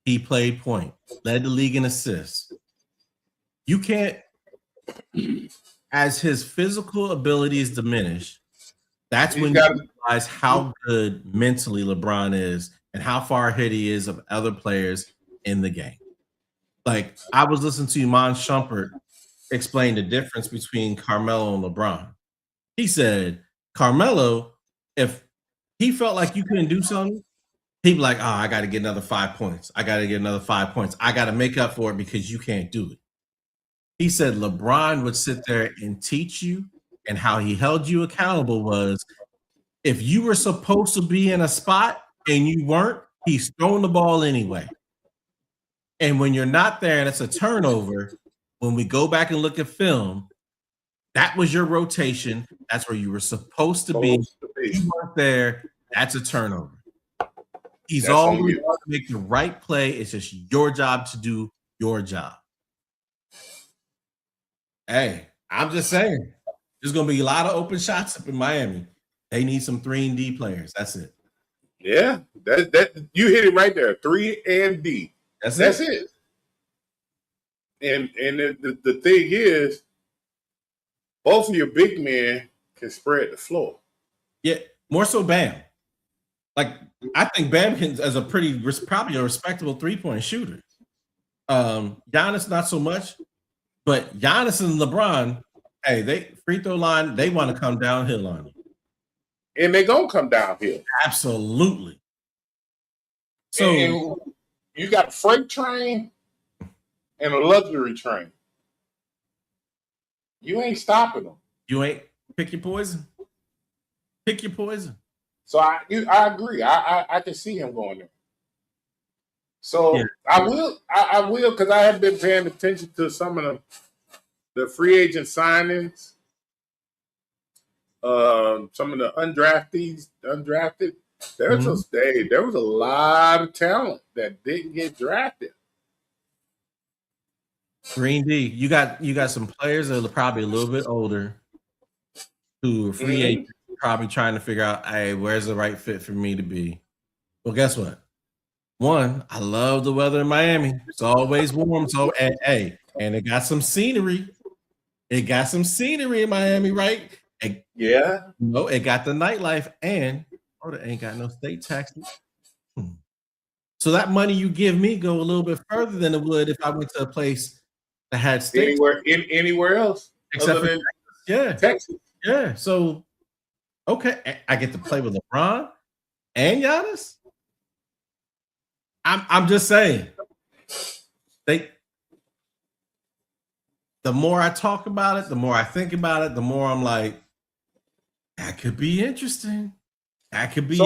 He played point, led the league in assists. You can't, as his physical abilities diminish, that's when you realize how good mentally LeBron is and how far ahead he is of other players in the game. Like, I was listening to Iman Shumpert explain the difference between Carmelo and LeBron. He said, Carmelo, if he felt like you couldn't do something, he'd be like, oh, I got to get another 5 points. I got to get another 5 points. I got to make up for it because you can't do it. He said LeBron would sit there and teach you, and how he held you accountable was if you were supposed to be in a spot and you weren't, he's throwing the ball anyway. And when you're not there and it's a turnover, when we go back and look at film, that was your rotation. That's where you were supposed to be. You weren't there. That's a turnover. He's That's on always you. going to make the right play. It's just your job to do your job. Hey, I'm just saying. There's going to be a lot of open shots up in Miami. They need some 3-and-D players. That's it. Yeah, that you hit it right there. 3-and-D. That's it. And the thing is, both of your big men can spread the floor. Yeah, more so Bam. Like, I think Bam can as a probably a respectable 3-point shooter. Giannis not so much, but Giannis and LeBron, hey, they free throw line, they want to come downhill on you. And they're gonna come downhill. Absolutely. So and you got a freight train and a luxury train. You ain't stopping them. You ain't pick your poison. Pick your poison. So I agree. I can see him going there. So yeah. I will because I have been paying attention to some of the free agent signings, some of the undrafted. There was a lot of talent that didn't get drafted. Green D, you got some players that are probably a little bit older who are free agents, probably trying to figure out, hey, where's the right fit for me to be? Well, guess what? One, I love the weather in Miami. It's always warm. So, and it got some scenery. It got some scenery in Miami, right? Yeah. No, it got the nightlife, and Florida ain't got no state taxes. So that money you give me go a little bit further than it would if I went to a place that had state anywhere else except for Texas. Yeah. So okay, I get to play with LeBron and Giannis. I'm just saying. The more I talk about it, the more I think about it, the more I'm like, that could be interesting. That could be.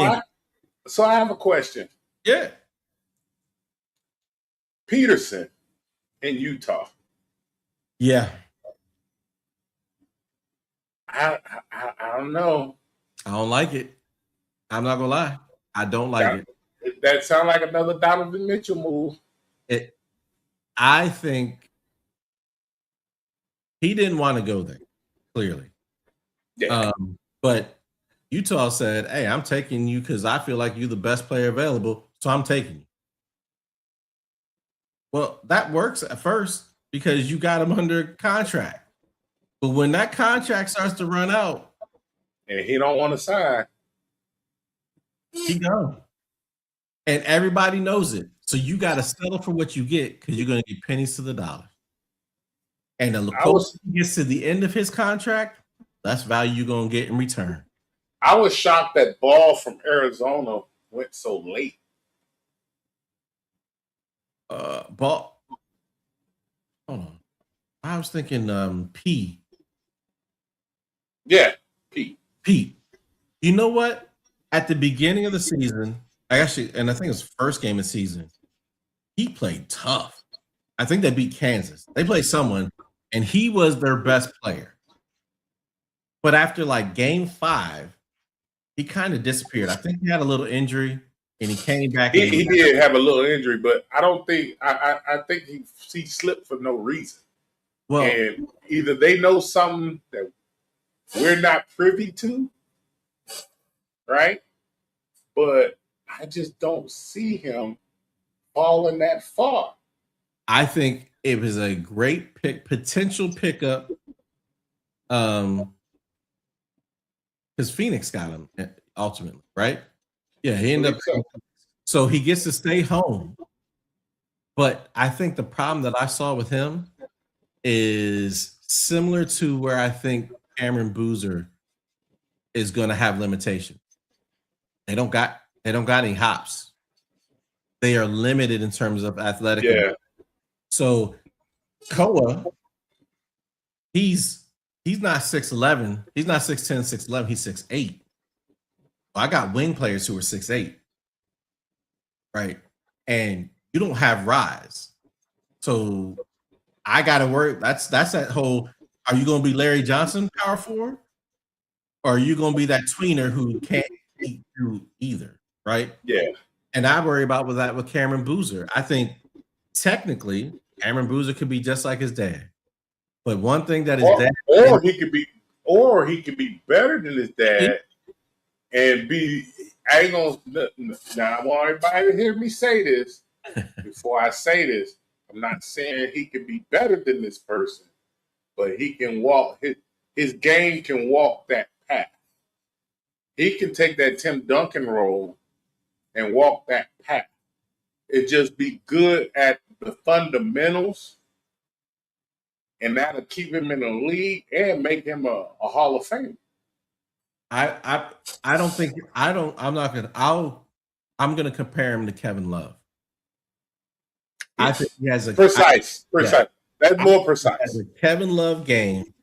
So I have a question. Yeah. Peterson in Utah. Yeah. I don't know. I don't like it. I'm not gonna lie. I don't like it. That sounds like another Donovan Mitchell move. I think he didn't want to go there, clearly. Yeah. But Utah said, hey, I'm taking you because I feel like you're the best player available, so I'm taking you. Well, that works at first because you got him under contract. But when that contract starts to run out and he don't want to sign, he gone. And everybody knows it. So you got to settle for what you get because you're going to get pennies to the dollar. And the closer he gets to the end of his contract, less value you're going to get in return. I was shocked that Ball from Arizona went so late. Ball. Hold on. I was thinking P. Yeah, P. You know what? At the beginning of the season, and I think it was first game of the season, he played tough. I think they beat Kansas. They played someone, and he was their best player. But after like game 5, he kind of disappeared. I think he had a little injury, and he came back. He did have a little injury, but I don't think I think he slipped for no reason. Well, and either they know something that we're not privy to, right? But I just don't see him falling that far. I think it was a great potential pickup. Because Phoenix got him ultimately, right? Yeah, he ended up. So he gets to stay home. But I think the problem that I saw with him is similar to where I think Cameron Boozer is going to have limitations. They don't got any hops. They are limited in terms of athletic. Yeah. So Koa, he's not 6'11". He's not 6'10", 6'11". He's 6'8". I got wing players who are 6'8", right? And you don't have rise. So I got to worry. That's that whole, are you going to be Larry Johnson power forward? Or are you going to be that tweener who can't eat through either, right? Yeah. And I worry about with Cameron Boozer. I think technically Cameron Boozer could be just like his dad. But one thing that his dad or he could be better than his dad and be. I ain't gonna. Now I want everybody to hear me say this before I say this. I'm not saying he can be better than this person, but he can walk. His game can walk that path. He can take that Tim Duncan role and walk that path. It just be good at the fundamentals, and that'll keep him in the league and make him a Hall of Famer. I'm gonna compare him to Kevin Love. I think he has a precise. That's more precise. A Kevin Love game.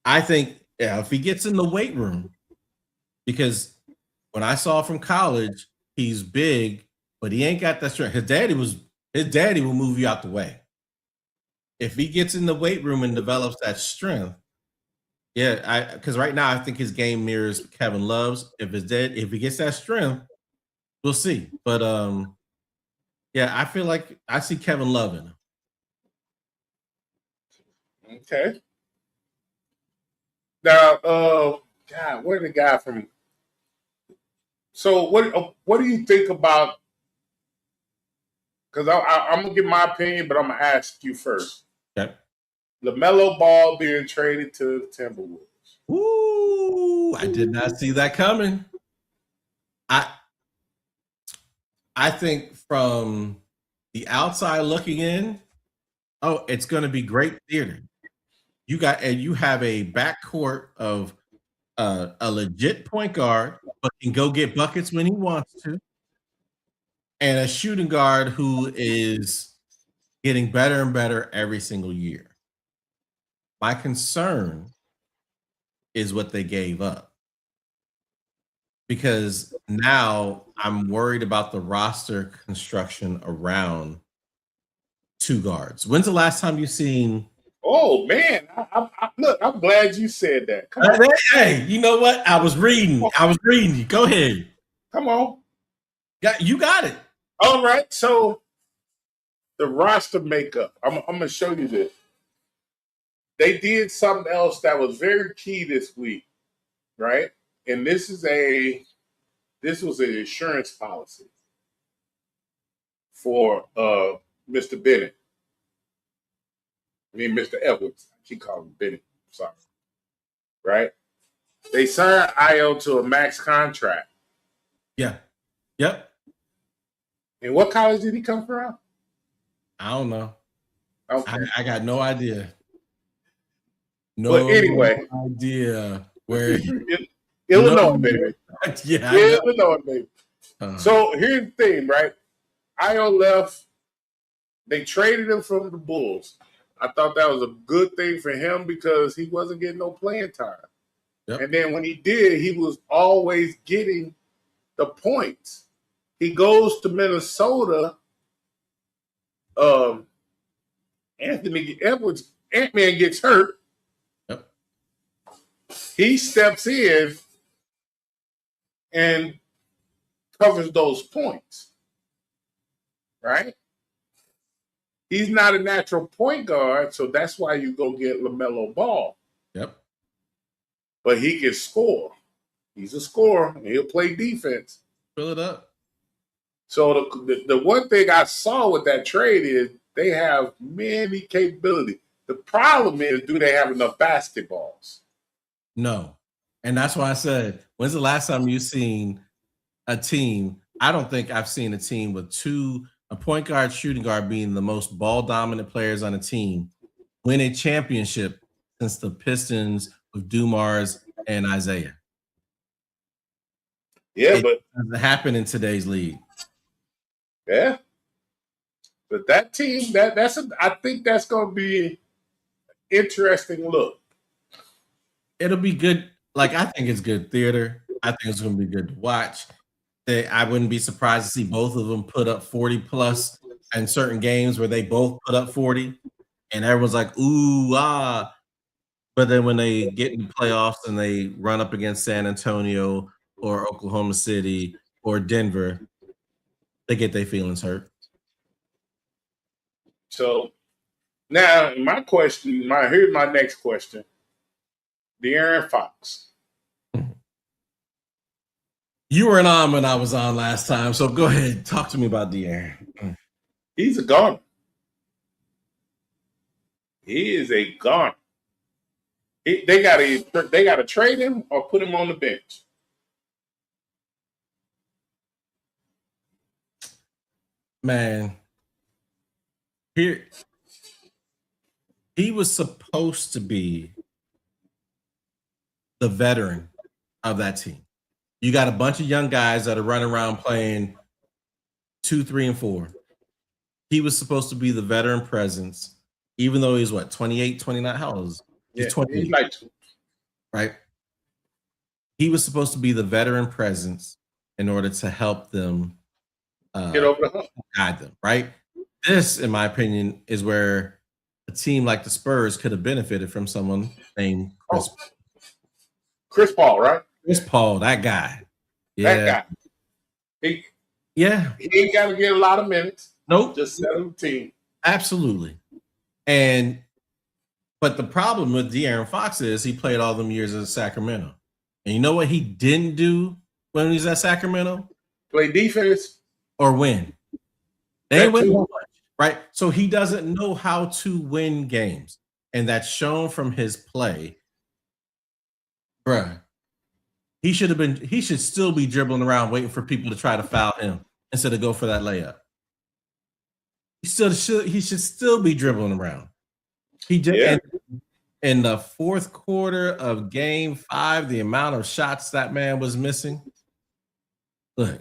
I think if he gets in the weight room, because when I saw from college, he's big, but he ain't got that strength. His daddy will move you out the way. If he gets in the weight room and develops that strength, because right now I think his game mirrors Kevin Love's. If he gets that strength, we'll see. But I feel like I see Kevin Love in him. Okay. Now, God, where's the guy from? So, what do you think about? Because I'm gonna give my opinion, but I'm gonna ask you first. Okay. LaMelo Ball being traded to the Timberwolves. Ooh, I did not see that coming. I think from the outside looking in, it's going to be great theater. You have a backcourt of a legit point guard, but can go get buckets when he wants to, and a shooting guard who is getting better and better every single year. My concern is what they gave up, because now I'm worried about the roster construction around two guards. When's the last time you've seen? Oh man, look, I'm glad you said that. Come on. Hey, you know what? I was reading you. Go ahead. Come on. You got it. All right. So the roster makeup. I'm gonna show you this. They did something else that was very key this week, right? And this was an insurance policy for Mr. Bennett. Mr. Edwards. I keep calling him Bennett. Sorry. Right? They signed Io to a max contract. Yeah. Yep. And what college did he come from? I don't know. Okay. I got no idea. But anyway, idea where Illinois, baby. Yeah, Illinois, baby. So here's the thing, right? Io left. They traded him from the Bulls. I thought that was a good thing for him because he wasn't getting no playing time. Yep. And then when he did, he was always getting the points. He goes to Minnesota. Anthony Edwards, Ant-Man gets hurt. Yep. He steps in and covers those points. Right? He's not a natural point guard, so that's why you go get LaMelo Ball. Yep. But he can score. He's a scorer, and he'll play defense. Fill it up. So the one thing I saw with that trade is they have many capabilities. The problem is, do they have enough basketballs? No. And that's why I said, when's the last time you've seen a team? I don't think I've seen a team with a point guard, shooting guard being the most ball-dominant players on a team win a championship since the Pistons with Dumars and Isaiah. Yeah, it doesn't happen in today's league. Yeah. But that team, I think that's going to be an interesting look. It'll be good. Like, I think it's good theater. I think it's going to be good to watch. I wouldn't be surprised to see both of them put up 40 plus in certain games where they both put up 40 and everyone's like, ooh, ah. But then when they get in the playoffs and they run up against San Antonio or Oklahoma City or Denver, they get their feelings hurt. So now here's my next question. De'Aaron Fox. You weren't on when I was on last time, so go ahead. Talk to me about De'Aaron. He's a goner. He is a goner. They gotta trade him or put him on the bench. Man, here he was supposed to be the veteran of that team. You got a bunch of young guys that are running around playing 2, 3, and 4. He was supposed to be the veteran presence, even though he's 28, 29. How old is he? He's 28. He's like, right? He was supposed to be the veteran presence in order to help them get over the hump, guide them, right? This, in my opinion, is where a team like the Spurs could have benefited from someone named Chris Paul, right? Chris Paul, that guy. Yeah. That guy. He ain't got to get a lot of minutes. Nope. Just settle the team. Absolutely. But the problem with De'Aaron Fox is he played all them years in Sacramento. And you know what he didn't do when he was at Sacramento? Play defense. Or win. They didn't win much, right? So he doesn't know how to win games. And that's shown from his play. Bruh. He should still be dribbling around waiting for people to try to foul him instead of go for that layup. He should still be dribbling around. In the fourth quarter of game 5, the amount of shots that man was missing. Look,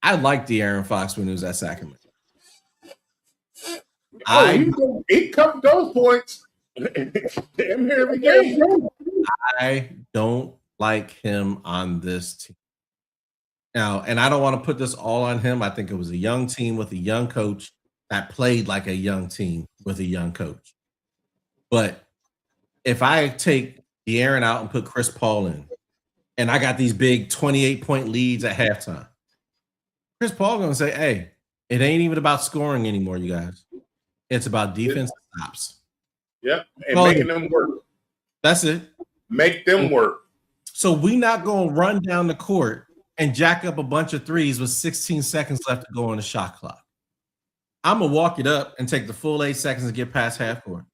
I liked De'Aaron Fox when he was at Sacramento. He covered those points. Damn near every game. I don't like him on this team. Now, and I don't want to put this all on him. I think it was a young team with a young coach that played like a young team with a young coach. But if I take De'Aaron out and put Chris Paul in, and I got these big 28-point leads at halftime, Chris Paul going to say, hey, it ain't even about scoring anymore, you guys. It's about defense stops. Yep, and making them work. That's it. Make them work. So we not going to run down the court and jack up a bunch of threes with 16 seconds left to go on the shot clock. I'm going to walk it up and take the full 8 seconds to get past half court.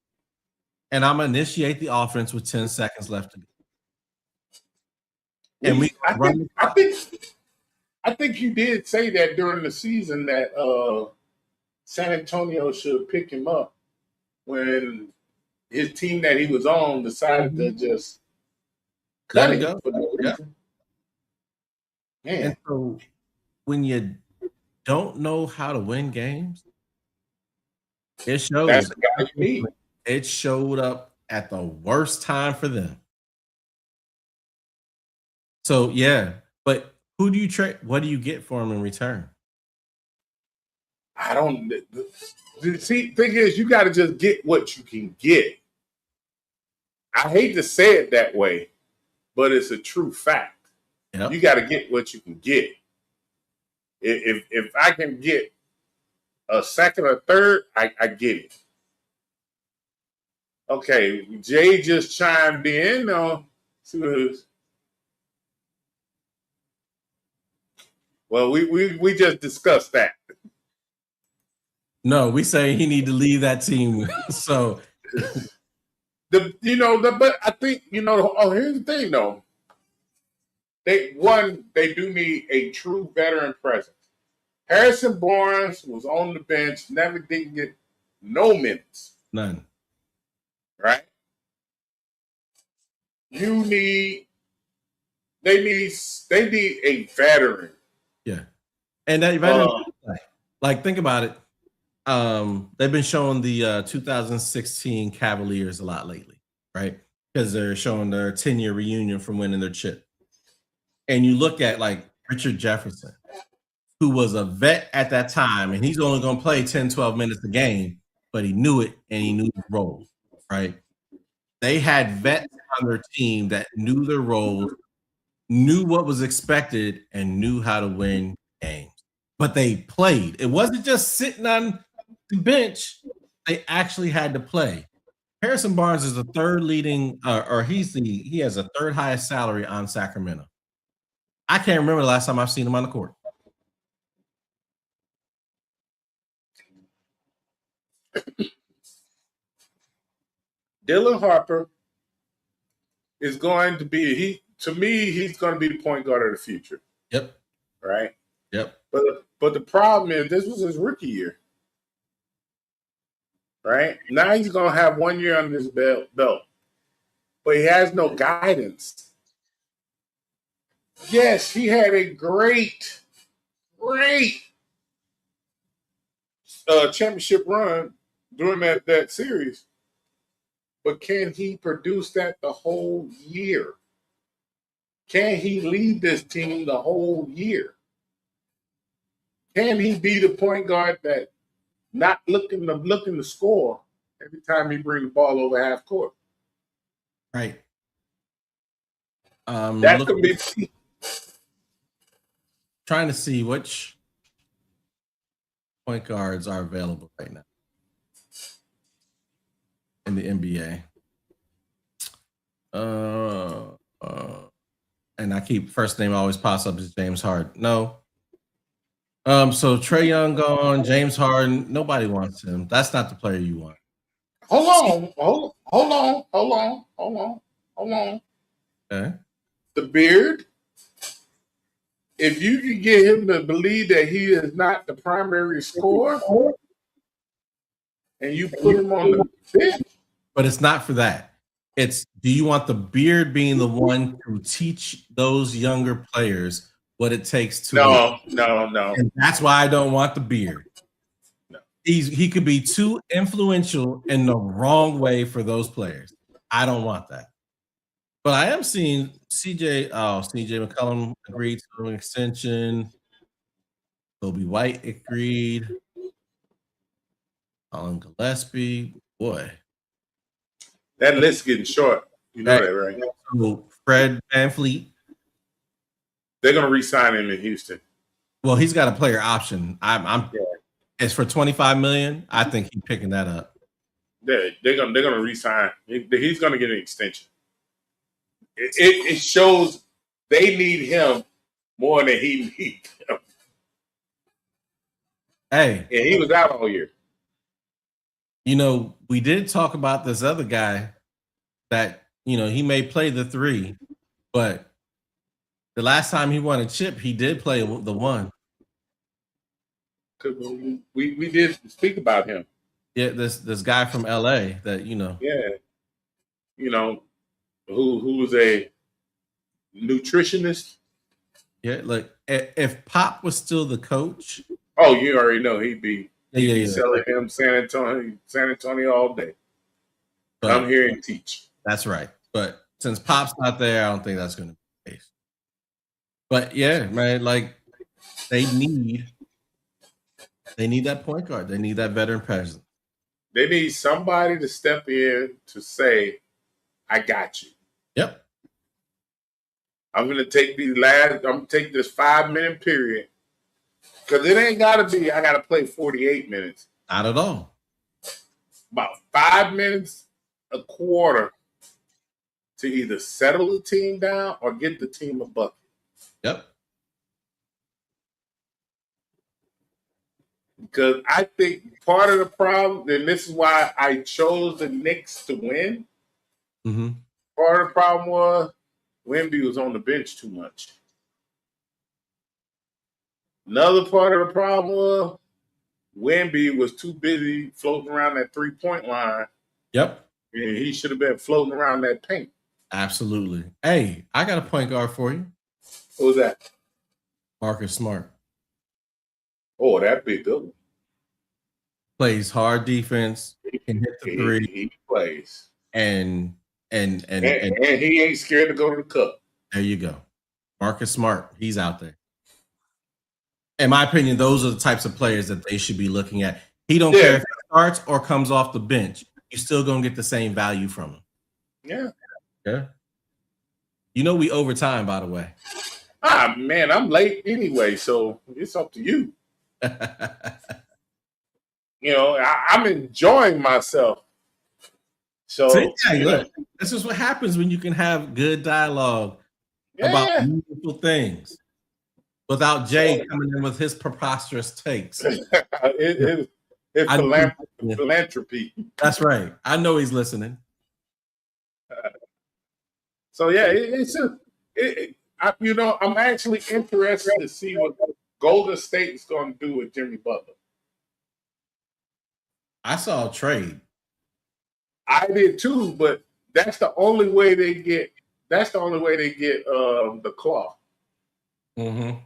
And I'm going to initiate the offense with 10 seconds left to go. And I think you did say that during the season that San Antonio should pick him up when his team that he was on decided to just let it go. Yeah. And so when you don't know how to win games, it shows. That's the guy you need. It showed up at the worst time for them. So yeah, but who do you trade? What do you get for him in return? I don't see. Thing is, you got to just get what you can get. I hate to say it that way, but it's a true fact. Yep. You got to get what you can get. If I can get a second or third, I get it. Okay, Jay just chimed in. Well, we just discussed that. No, we say he need to leave that team. So, but I think here's the thing though. They do need a true veteran presence. Harrison Barnes was on the bench, never did get no minutes. None. Right? They need a veteran. Yeah. And that veteran, like think about it. They've been showing the 2016 Cavaliers a lot lately, right? Because they're showing their 10-year reunion from winning their chip. And you look at like Richard Jefferson, who was a vet at that time, and he's only going to play 10, 12 minutes a game, but he knew it and he knew the role, right? They had vets on their team that knew their roles, knew what was expected and knew how to win games. But they played. It wasn't just sitting on the bench. They actually had to play. Harrison Barnes is the third leading, he has a third highest salary on Sacramento. I can't remember the last time I've seen him on the court. Dylan Harper is going to be he's going to be the point guard of the future. Yep. Right? Yep. But the problem is this was his rookie year. Right? Now he's going to have 1 year under his belt. But he has no guidance. Yes, he had a great championship run during that series. But can he produce that the whole year? Can he lead this team the whole year? Can he be the point guard that not looking to score every time he brings the ball over half court? Right. That could be trying to see which point guards are available right now in the NBA. And I keep first name always pops up as James Harden. No. So Trae Young gone, James Harden. Nobody wants him. That's not the player you want. Hold on. Okay. The beard. If you can get him to believe that he is not the primary scorer, and you put him on the bench, but it's not for that. It's, do you want the beard being the one to teach those younger players what it takes to win? No. And that's why I don't want the beard. No. He could be too influential in the wrong way for those players. I don't want that. But I am seeing CJ McCollum agreed to an extension. Kobe White agreed. Colin Gillespie, boy. That list's getting short. You know that, right? So Fred VanVleet. They're going to re-sign him in Houston. Well, he's got a player option. It's for $25 million. I think he's picking that up. They're going to re-sign. He's going to get an extension. It shows they need him more than he needs him. Hey. And he was out all year. You know, we did talk about this other guy that, he may play the 3, but the last time he won a chip, he did play the 1. We did speak about him. Yeah, this guy from LA that, Yeah. Who was a nutritionist. Yeah, like if Pop was still the coach. Oh, you already know he'd be selling him San Antonio all day. But come here and teach. That's right. But since Pop's not there, I don't think that's going to be the case. But yeah, man, like they need that point guard. They need that veteran presence. They need somebody to step in to say, I got you. Yep. I'm going to take this 5-minute period. Because it ain't got to be, I got to play 48 minutes. Not at all. About 5 minutes a quarter to either settle the team down or get the team a bucket. Yep. Because I think part of the problem, and this is why I chose the Knicks to win, part of the problem was Wemby was on the bench too much. Another part of the problem was Wemby was too busy floating around that 3-point line. Yep. And he should have been floating around that paint. Absolutely. Hey, I got a point guard for you. What was that? Marcus Smart. Oh, that big good. Plays hard defense. Can hit the 3. He plays. And he ain't scared to go to the cup. There you go. Marcus Smart. He's out there. In my opinion, those are the types of players that they should be looking at. He don't care if he starts or comes off the bench. You're still going to get the same value from him. Yeah. Yeah. You know we overtime, by the way. Ah, man, I'm late anyway, so it's up to you. You know, I'm enjoying myself. So, See, hey, look, this is what happens when you can have good dialogue about meaningful things without Jay coming in with his preposterous takes. It's philanthropy. That's right. I know he's listening. So yeah, I'm actually interested to see what Golden State is going to do with Jimmy Butler. I saw a trade. I did too, but that's the only way they get. That's the only way they get the claw. Mm-hmm.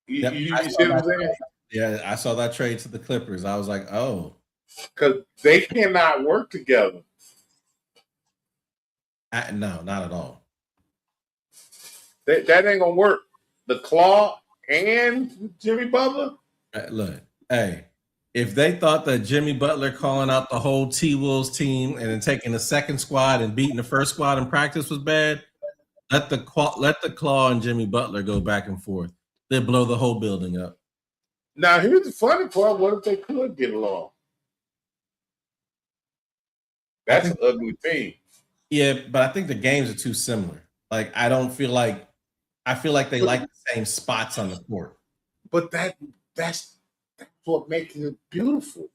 You see what I'm saying? Yeah, I saw that trade to the Clippers. I was like, oh, because they cannot work together. No, not at all. That ain't gonna work. The Claw and Jimmy Butler. Look, hey, if they thought that Jimmy Butler calling out the whole T-Wolves team and then taking the second squad and beating the first squad in practice was bad, let the Claw and Jimmy Butler go back and forth. They blow the whole building up. Now, here's the funny part. What if they could get along? That's an ugly thing. Yeah, but I think the games are too similar. Like, I feel like they like the same spots on the court. But that's what makes it beautiful.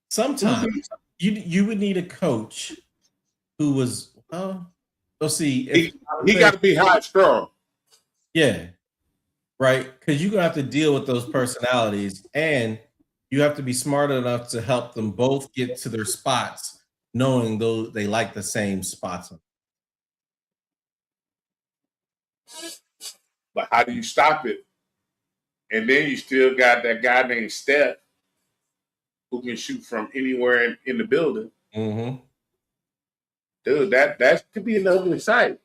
Sometimes you would need a coach who was he got to be high strong. Yeah, right. Because you're gonna have to deal with those personalities, and you have to be smart enough to help them both get to their spots, knowing though they like the same spots. But how do you stop it? And then you still got that guy named Steph who can shoot from anywhere in the building. Mm-hmm. Dude, that could be an ugly sight.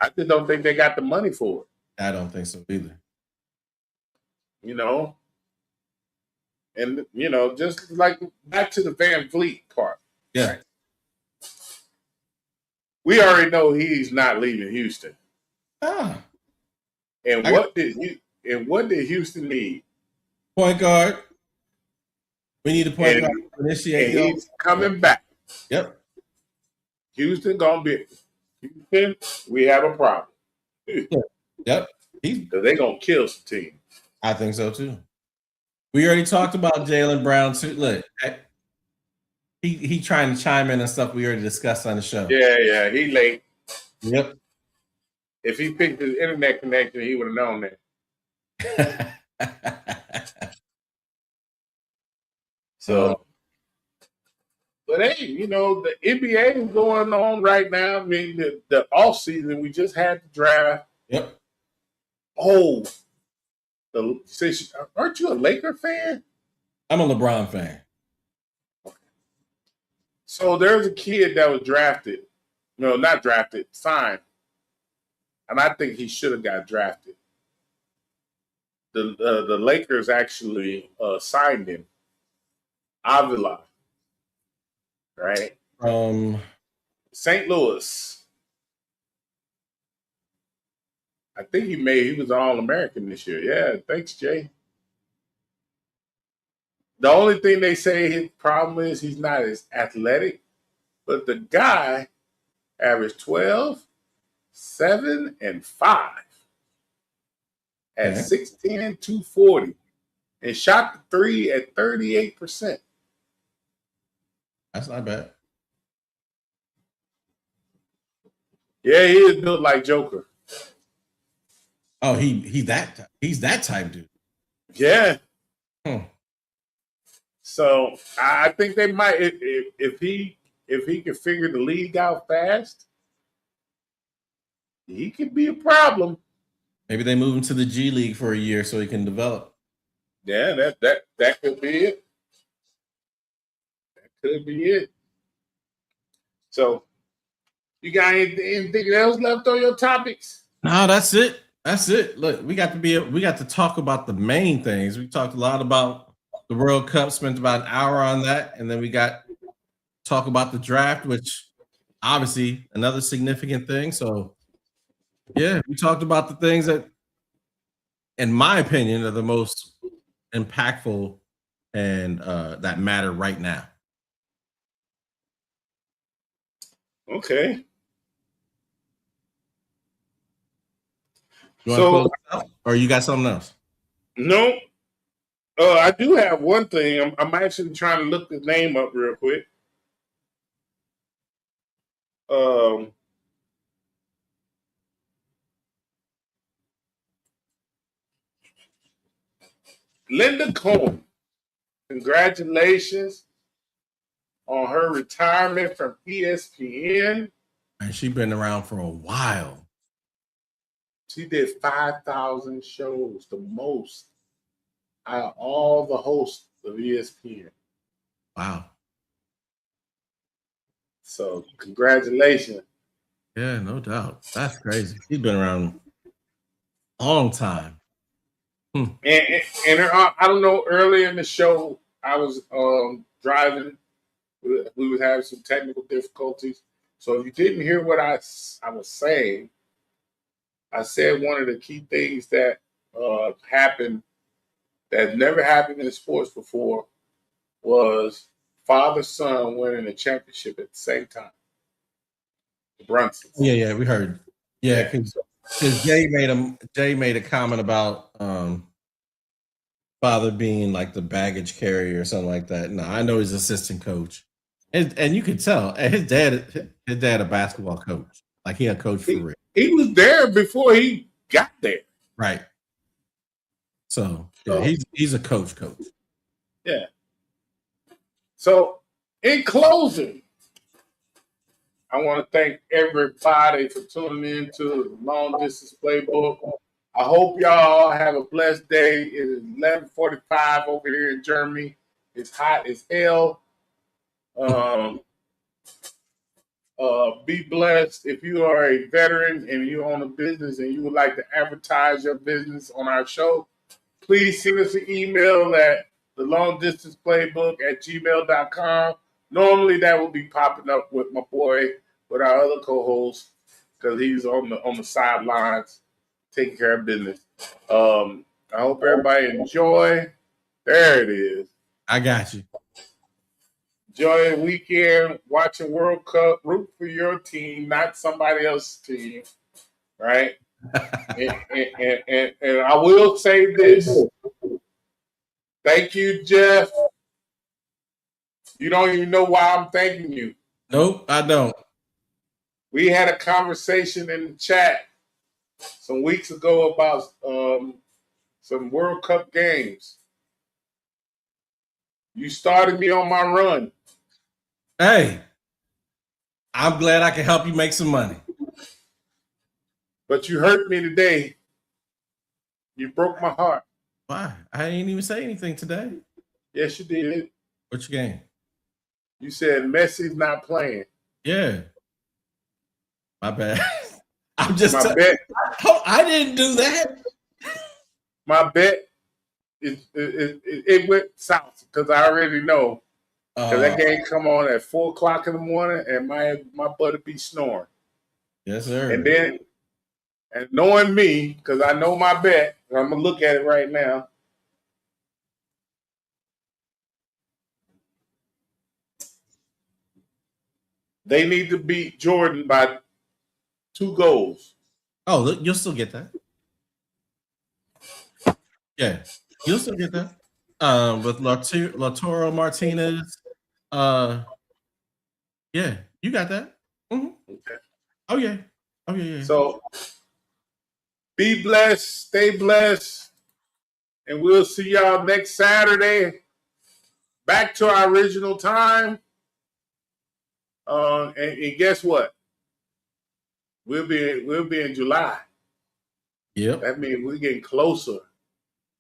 I just don't think they got the money for it. I don't think so either. You know? And, just like back to the Van Vliet part. Yeah. Right? We already know he's not leaving Houston. Ah. And what did Houston need? Point guard. We need a point guard to initiate. And he's coming back. Yep. Houston gonna be Houston. We have a problem. Yep. Because they're gonna kill some teams. I think so too. We already talked about Jaylen Brown too. Look, he trying to chime in and stuff we already discussed on the show. Yeah, he late. Yep. If he picked his internet connection, he would have known that. So, but hey, the NBA is going on right now. I mean, the off season, we just had the draft. Yep. Oh, aren't you a Laker fan? I'm a LeBron fan. Okay. So there's a kid that was drafted. No, not drafted, signed. And I think he should have got drafted. The Lakers actually signed him. Avila. Right? St. Louis. I think he was All-American this year. Yeah, thanks, Jay. The only thing they say his problem is he's not as athletic, but the guy averaged 12, 7, and 5 at 6'10", 240, and shot the three at 38%. That's not bad. Yeah, he is built like Joker. Oh, he's that type dude. Yeah. So I think they might if he can figure the league out fast, he could be a problem. Maybe they move him to the G League for a year so he can develop. Yeah, that could be it. That could be it. So, you got anything else left on your topics? No, that's it. That's it. Look, we got to talk about the main things. We talked a lot about the World Cup, spent about an hour on that, and then we got talk about the draft, which obviously another significant thing. So yeah, we talked about the things that, in my opinion, are the most impactful and that matter right now. Okay. You want to close it out, or you got something else? No, I do have one thing. I'm actually trying to look the name up real quick. Linda Cohen, congratulations on her retirement from ESPN. And she's been around for a while. She did 5,000 shows, the most out of all the hosts of ESPN. Wow. So congratulations. Yeah, no doubt. That's crazy. She's been around a long time. And I don't know, earlier in the show, I was driving. We was having some technical difficulties. So if you didn't hear what I was saying, I said one of the key things that happened that never happened in sports before was father-son winning a championship at the same time. The Brunsons. Yeah, we heard. Yeah, because Jay made a comment about father being like the baggage carrier or something like that. No, I know he's assistant coach, and you could tell his dad a basketball coach, like he a coach for real. He was there before he got there, right? So yeah, he's a coach. Yeah. So in closing, I want to thank everybody for tuning in to the Long Distance Playbook. I hope y'all have a blessed day. It is 11:45 over here in Germany. It's hot as hell. Be blessed. If you are a veteran and you own a business and you would like to advertise your business on our show, please send us an email at thelongdistanceplaybook@gmail.com. Normally that will be popping up with my boy, with our other co-host, because he's on the sidelines taking care of business. I hope everybody enjoy. There it is. I got you. Enjoy the weekend, watching World Cup, root for your team, not somebody else's team, right? and I will say this. Thank you, Jeff. You don't even know why I'm thanking you. Nope, I don't. We had a conversation in the chat some weeks ago about some World Cup games. You started me on my run. Hey, I'm glad I can help you make some money. But you hurt me today. You broke my heart. Why? I didn't even say anything today. Yes, you did. Which game? You said Messi's not playing. Yeah. My bad. I'm just my bet. I didn't do that. My bet it went south because I already know. Because that game come on at 4:00 in the morning and my buddy be snoring. Yes, sir. And knowing me, because I know my bet, I'm gonna look at it right now. They need to beat Jordan by 2 goals. Oh, look, you'll still get that. Yeah, you'll still get that. With Lautaro Martinez. Yeah, you got that. Mm-hmm. Okay. Oh yeah. Yeah. So be blessed, stay blessed, and we'll see y'all next Saturday. Back to our original time. And guess what? We'll be in July. Yep. That means we're getting closer.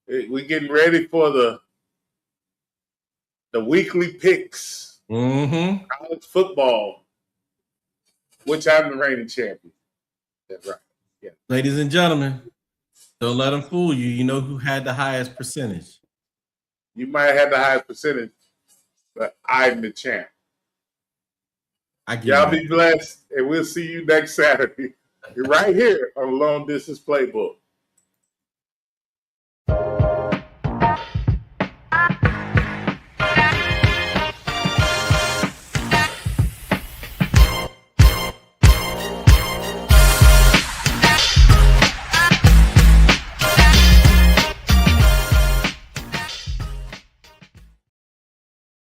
We're getting ready for the weekly picks. Mm-hmm. College football, which I'm the reigning champion. That's right. Yeah. Ladies and gentlemen, don't let them fool you. You know who had the highest percentage? You might have the highest percentage, but I'm the champ. I give Y'all you be blessed, and we'll see you next Saturday right here on Long Distance Playbook.